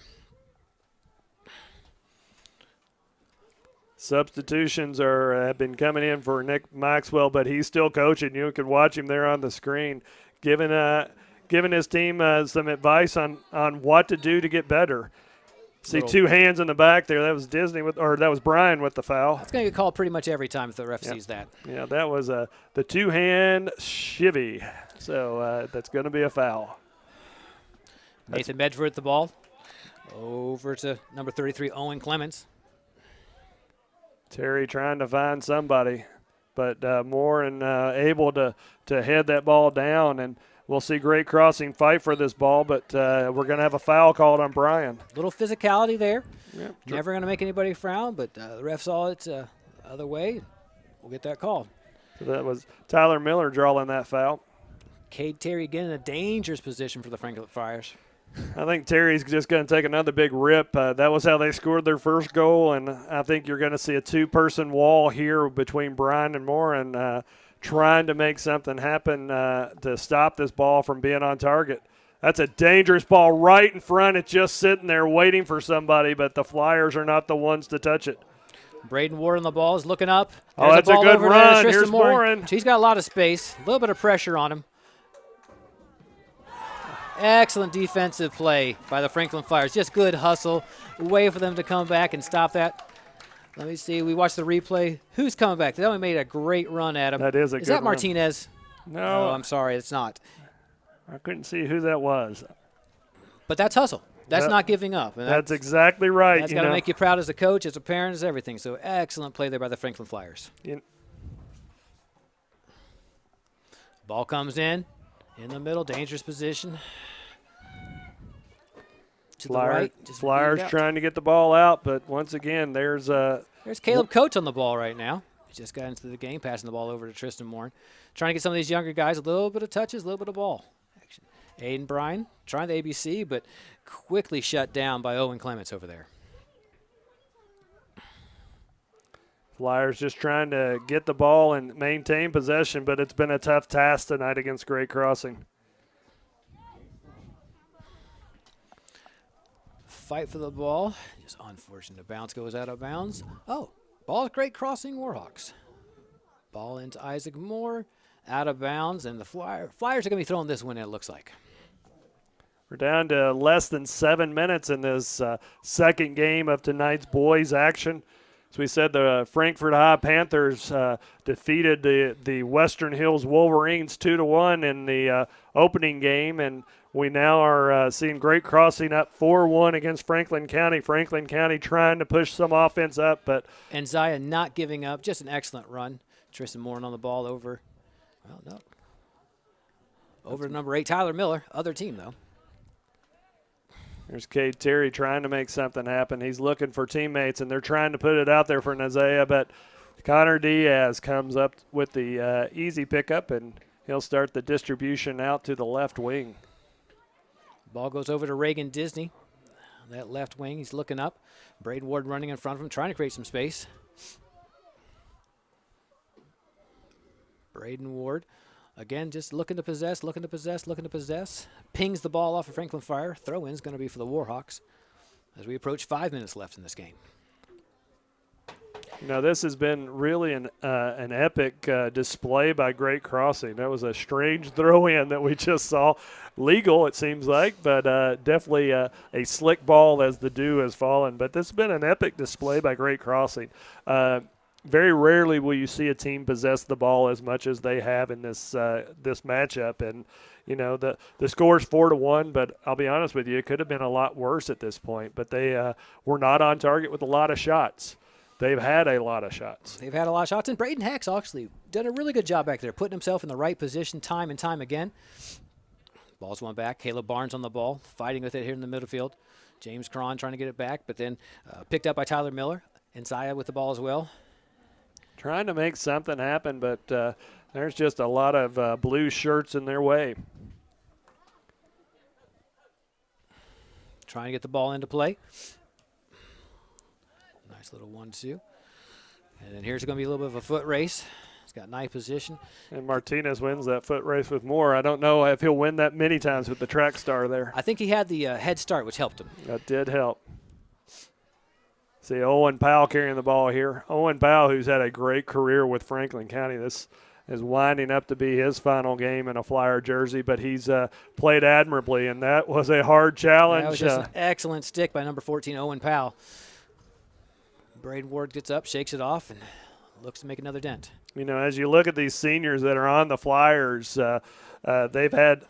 Substitutions have been coming in for Nick Maxwell, but he's still coaching. You can watch him there on the screen, giving his team some advice on what to do to get better. See two hands in the back there. That was that was Brian with the foul. That's going to get called pretty much every time if the ref sees that. Yeah, that was the two-hand shivvy. So that's going to be a foul. Nathan Medford at the ball. Over to number 33, Owen Clements. Terry trying to find somebody, but Moore and able to head that ball down, and we'll see Great Crossing fight for this ball, but we're going to have a foul called on Brian. Little physicality there. Yep. Never going to make anybody frown, but the ref saw it the other way. We'll get that call. So that was Tyler Miller drawing that foul. Cade Terry again in a dangerous position for the Franklin Friars. I think Terry's just going to take another big rip. That was how they scored their first goal, and I think you're going to see a two-person wall here between Brian and Moore, and trying to make something happen to stop this ball from being on target. That's a dangerous ball right in front. It's just sitting there waiting for somebody, but the Flyers are not the ones to touch it. Braden Ward on the ball is looking up. Oh, that's a good run. Here's Morin. He's got a lot of space, a little bit of pressure on him. Excellent defensive play by the Franklin Flyers. Just good hustle. Way for them to come back and stop that. Let me see. We watched the replay. Who's coming back? They only made a great run at him. That is a good run. Is that Martinez? No. Oh, I'm sorry. It's not. I couldn't see who that was. But that's hustle. That's not giving up. And that's exactly right. That's got to make you proud as a coach, as a parent, as everything. So excellent play there by the Franklin Flyers. Ball comes in the middle, dangerous position. To the right. Flyers trying to get the ball out, but once again, there's Caleb Coates on the ball right now. He just got into the game, passing the ball over to Tristan Moore. Trying to get some of these younger guys a little bit of touches, a little bit of ball action. Aiden Bryan trying the ABC, but quickly shut down by Owen Clements over there. Flyers just trying to get the ball and maintain possession, but it's been a tough task tonight against Great Crossing. Fight for the ball. Just unfortunate. The bounce goes out of bounds. Oh, ball is Great Crossing Warhawks. Ball into Isaac Moore. Out of bounds, and the Flyers are going to be throwing this one, it looks like. We're down to less than 7 minutes in this second game of tonight's boys action. As we said, the Frankfort High Panthers defeated the Western Hills Wolverines 2-1 in the opening game, and we now are seeing Great Crossing up 4-1 against Franklin County. Franklin County trying to push some offense up, but and Zaya not giving up. Just an excellent run. Tristan Moore on the ball over. Well, no. Over to number 8, Tyler Miller. Other team though. There's Cade Terry trying to make something happen. He's looking for teammates, and they're trying to put it out there for Nazaya, but Connor Diaz comes up with the easy pickup, and he'll start the distribution out to the left wing. Ball goes over to Reagan Disney. That left wing, he's looking up. Braden Ward running in front of him, trying to create some space. Braden Ward, again, just looking to possess. Pings the ball off of Franklin Fire. Throw-in is going to be for the Warhawks as we approach 5 minutes left in this game. Now, this has been really an epic display by Great Crossing. That was a strange throw-in that we just saw. Legal, it seems like, but definitely a slick ball as the dew has fallen. But this has been an epic display by Great Crossing. Very rarely will you see a team possess the ball as much as they have in this this matchup. And, the score's 4-1, but I'll be honest with you, it could have been a lot worse at this point. But they were not on target with a lot of shots. They've had a lot of shots. They've had a lot of shots, and Braden Heck's actually done a really good job back there, putting himself in the right position time and time again. Ball's one back. Caleb Barnes on the ball, fighting with it here in the middle field. James Cron trying to get it back, but then picked up by Tyler Miller. And Zaya with the ball as well. Trying to make something happen, but there's just a lot of blue shirts in their way. Trying to get the ball into play. Nice little 1-2. And then here's going to be a little bit of a foot race. He's got nice position. And Martinez wins that foot race with Moore. I don't know if he'll win that many times with the track star there. I think he had the head start, which helped him. That did help. See Owen Powell carrying the ball here. Owen Powell, who's had a great career with Franklin County. This is winding up to be his final game in a Flyer jersey, but he's played admirably, and that was a hard challenge. That was just an excellent stick by number 14, Owen Powell. Braden Ward gets up, shakes it off, and looks to make another dent. As you look at these seniors that are on the Flyers, they've had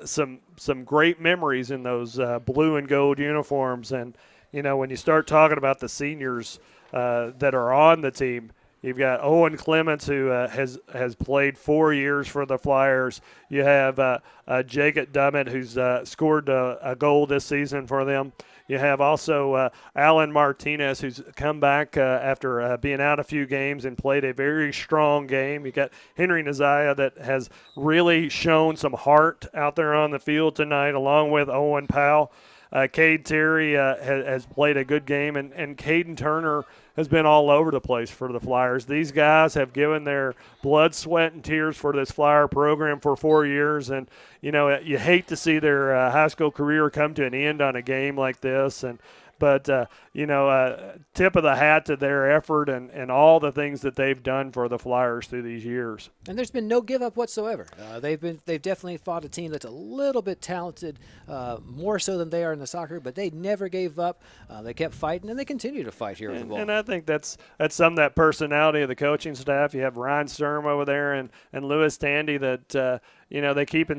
some great memories in those blue and gold uniforms. And, when you start talking about the seniors that are on the team, you've got Owen Clements, who has played 4 years for the Flyers. You have Jacob Dummett, who's scored a goal this season for them. You have also Alan Martinez, who's come back after being out a few games and played a very strong game. You got Henry Naziah that has really shown some heart out there on the field tonight, along with Owen Powell. Cade Terry has played a good game, and Caden Turner has been all over the place for the Flyers. These guys have given their blood, sweat, and tears for this Flyer program for 4 years, and you hate to see their high school career come to an end on a game like this. But tip of the hat to their effort and all the things that they've done for the Flyers through these years. And there's been no give up whatsoever. They've definitely fought a team that's a little bit talented, more so than they are in the soccer, but they never gave up. They kept fighting, and they continue to fight here in the ball. And I think that's some of that personality of the coaching staff. You have Ryan Sturm over there and Lewis Tandy that they keep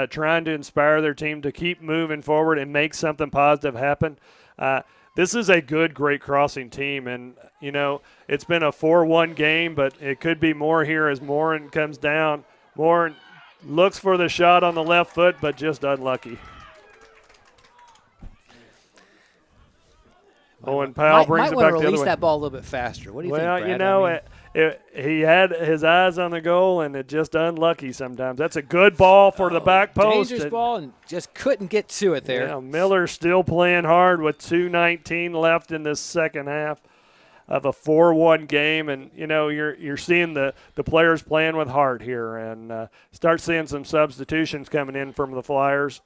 trying to inspire their team to keep moving forward and make something positive happen. This is a good Great Crossing team, and, it's been a 4-1 game, but it could be more here as Morin comes down. Morin looks for the shot on the left foot, but just unlucky. Owen Powell brings it back the other way. Might want to release that ball a little bit faster. What do you think, Brad? He had his eyes on the goal, and it just unlucky sometimes. That's a good ball for the back post. Dangerous ball, and just couldn't get to it there. Yeah, Miller still playing hard with 2:19 left in this second half of a 4-1 game, and you're seeing the players playing with heart here, and start seeing some substitutions coming in from the Flyers.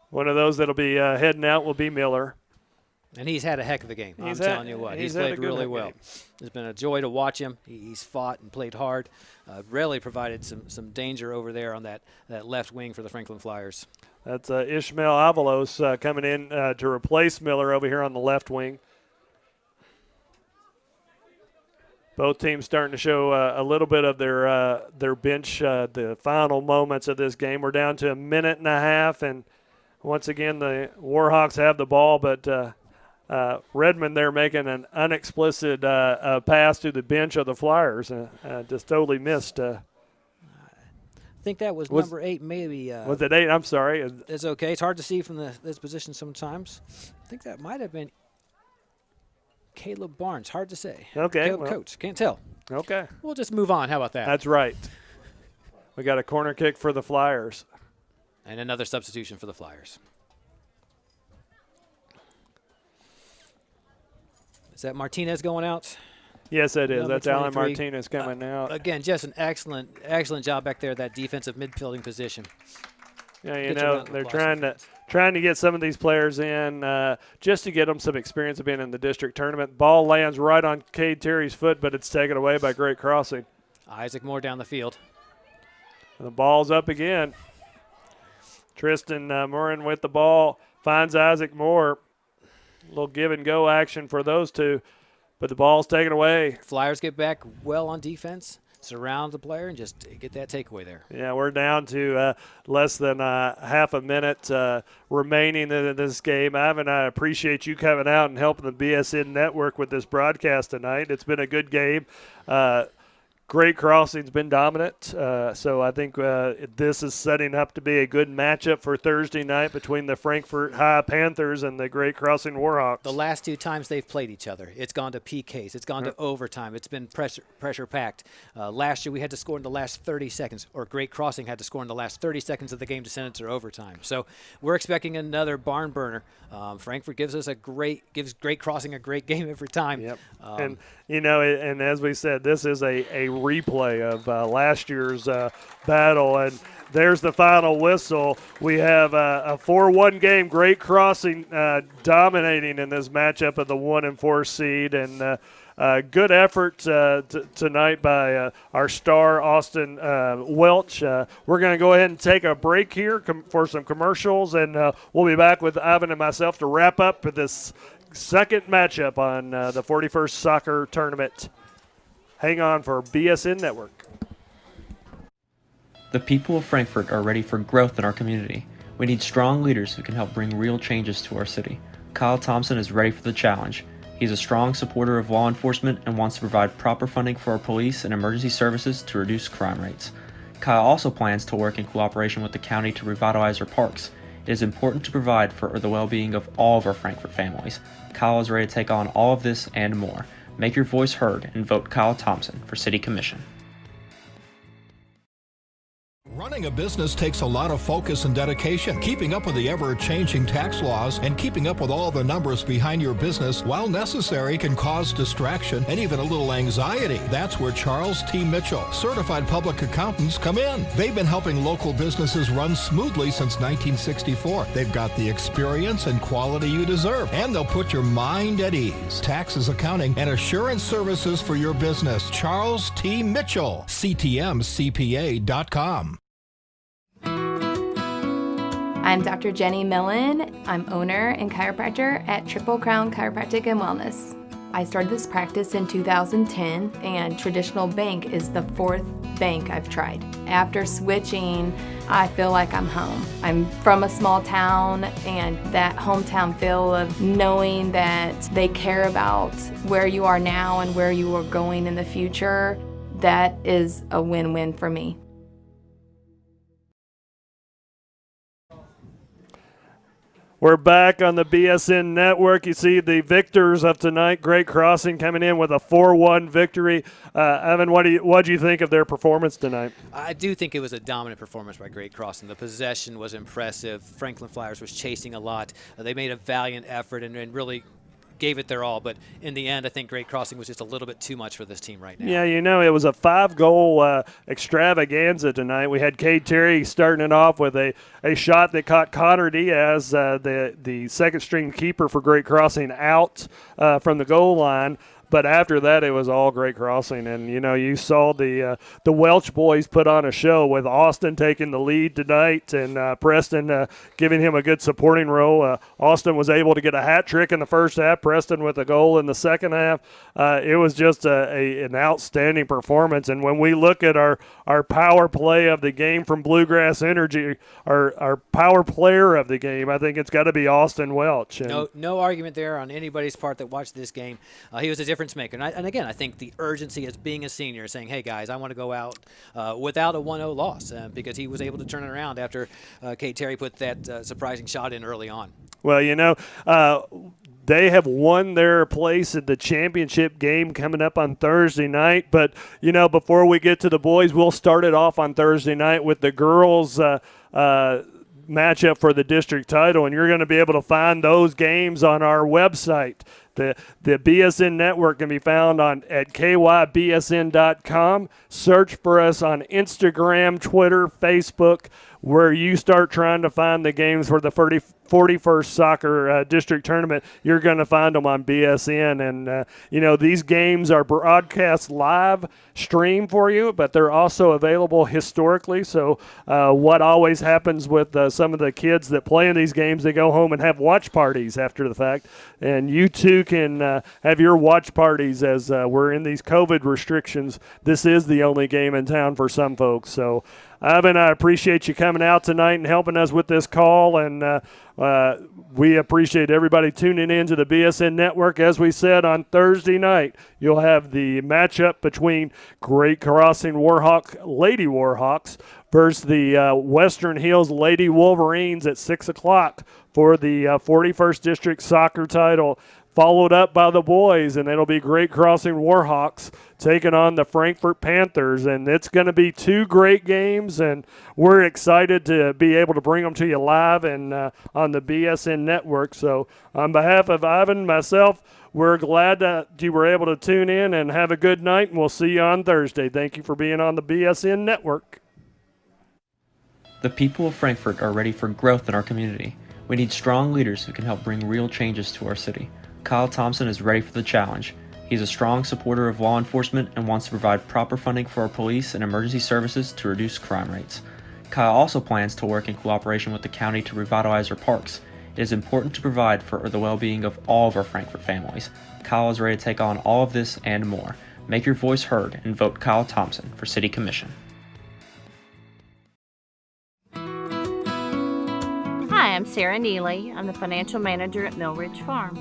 One of those that'll be heading out will be Miller. And he's had a heck of a game. I'm telling you what. He's played really well. It's been a joy to watch him. He's fought and played hard. Really provided some danger over there on that left wing for the Franklin Flyers. That's Ishmael Avalos coming in to replace Miller over here on the left wing. Both teams starting to show a little bit of their bench, the final moments of this game. We're down to a minute and a half, and once again the Warhawks have the ball, but Redmond there making an unexplicit pass to the bench of the Flyers. Just totally missed. I think that was number 8, maybe. Was it 8? I'm sorry. It's okay. It's hard to see from this position sometimes. I think that might have been Caleb Barnes. Hard to say. Okay. Caleb Coates. Can't tell. Okay. We'll just move on. How about that? That's right. We got a corner kick for the Flyers. And another substitution for the Flyers. Is that Martinez going out? Yes, it is. Number That's Alan 23. Martinez coming out. Again, just an excellent job back there, that defensive midfielding position. Yeah, they're trying to get some of these players in just to get them some experience of being in the district tournament. Ball lands right on Cade Terry's foot, but it's taken away by Great Crossing. Isaac Moore down the field. And the ball's up again. Tristan Morin with the ball finds Isaac Moore. A little give-and-go action for those two, but the ball's taken away. Flyers get back well on defense. surround the player and just get that takeaway there. Yeah, we're down to less than half a minute remaining in this game. Ivan, I appreciate you coming out and helping the BSN Network with this broadcast tonight. It's been a good game. Great Crossing's been dominant, so I think this is setting up to be a good matchup for Thursday night between the Frankfort High Panthers and the Great Crossing Warhawks. The last 2 times they've played each other, it's gone to PKs, it's gone to overtime, it's been pressure packed. Last year we had to score in the last 30 seconds, or Great Crossing had to score in the last 30 seconds of the game to send it to overtime. So we're expecting another barn burner. Frankfort gives Great Crossing a great game every time. Yep. And as we said, this is a replay of last year's battle, and there's the final whistle. We have a 4-1 game, Great Crossing dominating in this matchup of the 1 and 4 seed, and good effort tonight by our star, Austin Welch. We're going to go ahead and take a break here for some commercials, and we'll be back with Ivan and myself to wrap up this second matchup on the 41st Soccer Tournament. Hang on for BSN Network. The people of Frankfort are ready for growth in our community. We need strong leaders who can help bring real changes to our city. Kyle Thompson is ready for the challenge. He's a strong supporter of law enforcement and wants to provide proper funding for our police and emergency services to reduce crime rates. Kyle also plans to work in cooperation with the county to revitalize our parks. It is important to provide for the well-being of all of our Frankfort families. Kyle is ready to take on all of this and more. Make your voice heard and vote Kyle Thompson for City Commission. Running a business takes a lot of focus and dedication. Keeping up with the ever-changing tax laws and keeping up with all the numbers behind your business, while necessary, can cause distraction and even a little anxiety. That's where Charles T. Mitchell, certified public accountants, come in. They've been helping local businesses run smoothly since 1964. They've got the experience and quality you deserve, and they'll put your mind at ease. Taxes, accounting, and assurance services for your business. Charles T. Mitchell, CTMCPA.com. I'm Dr. Jenny Millen. I'm owner and chiropractor at Triple Crown Chiropractic and Wellness. I started this practice in 2010, and traditional bank is the 4th bank I've tried. After switching, I feel like I'm home. I'm from a small town, and that hometown feel of knowing that they care about where you are now and where you are going in the future, that is a win-win for me. We're back on the BSN Network. You see the victors of tonight, Great Crossing, coming in with a 4-1 victory. Evan, what do you think of their performance tonight? I do think it was a dominant performance by Great Crossing. The possession was impressive. Franklin Flyers was chasing a lot. They made a valiant effort and really gave it their all, but in the end, I think Great Crossing was just a little bit too much for this team right now. Yeah, it was a 5-goal extravaganza tonight. We had Cade Terry starting it off with a shot that caught Connor Diaz, the second-string keeper for Great Crossing, out from the goal line. But after that, it was all Great Crossing. And, you saw the Welch boys put on a show with Austin taking the lead tonight and Preston giving him a good supporting role. Austin was able to get a hat trick in the first half, Preston with a goal in the second half. It was just an outstanding performance. And when we look at our power play of the game from Bluegrass Energy, our power player of the game, I think it's got to be Austin Welch. And no argument there on anybody's part that watched this game. He was a difference maker. And again, I think the urgency as being a senior, saying, hey, guys, I want to go out without a 1-0 loss because he was able to turn it around after Cade Terry put that surprising shot in early on. Well, they have won their place in the championship game coming up on Thursday night. But, before we get to the boys, we'll start it off on Thursday night with the girls' matchup for the district title, and you're going to be able to find those games on our website. The BSN Network can be found at kybsn.com. Search for us on Instagram, Twitter, Facebook, where you start trying to find the games for the 41st Soccer District Tournament. You're going to find them on BSN. And, these games are broadcast live stream for you, but they're also available historically. So what always happens with some of the kids that play in these games, they go home and have watch parties after the fact. And you too you can have your watch parties as we're in these COVID restrictions. This is the only game in town for some folks. So, Ivan, I appreciate you coming out tonight and helping us with this call, and we appreciate everybody tuning in to the BSN Network. As we said, on Thursday night, you'll have the matchup between Great Crossing Lady Warhawks versus the Western Hills Lady Wolverines at 6 o'clock for the 41st District soccer title, followed up by the boys, and it'll be Great Crossing Warhawks taking on the Frankfort Panthers. And it's going to be two great games, and we're excited to be able to bring them to you live and on the BSN Network. So on behalf of Ivan and myself, we're glad that you were able to tune in, and have a good night, and we'll see you on Thursday. Thank you for being on the BSN Network. The people of Frankfort are ready for growth in our community. We need strong leaders who can help bring real changes to our city. Kyle Thompson is ready for the challenge. He's a strong supporter of law enforcement and wants to provide proper funding for our police and emergency services to reduce crime rates. Kyle also plans to work in cooperation with the county to revitalize our parks. It is important to provide for the well-being of all of our Frankfort families. Kyle is ready to take on all of this and more. Make your voice heard and vote Kyle Thompson for City Commission. Hi, I'm Sarah Neely. I'm the financial manager at Mill Ridge Farm.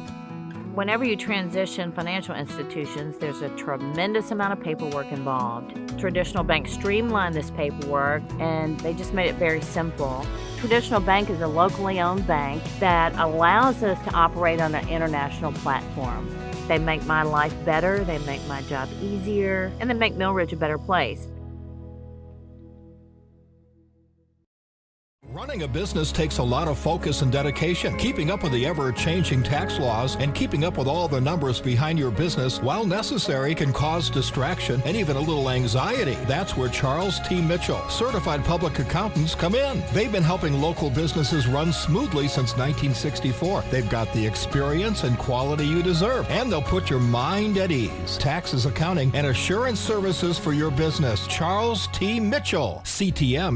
Whenever you transition financial institutions, there's a tremendous amount of paperwork involved. Traditional banks streamlined this paperwork, and they just made it very simple. Traditional Bank is a locally owned bank that allows us to operate on an international platform. They make my life better, they make my job easier, and they make Mill Ridge a better place. Running a business takes a lot of focus and dedication. Keeping up with the ever-changing tax laws and keeping up with all the numbers behind your business, while necessary, can cause distraction and even a little anxiety. That's where Charles T. Mitchell, certified public accountants, come in. They've been helping local businesses run smoothly since 1964. They've got the experience and quality you deserve, and they'll put your mind at ease. Taxes, accounting, and assurance services for your business. Charles T. Mitchell, CTMCPA.com.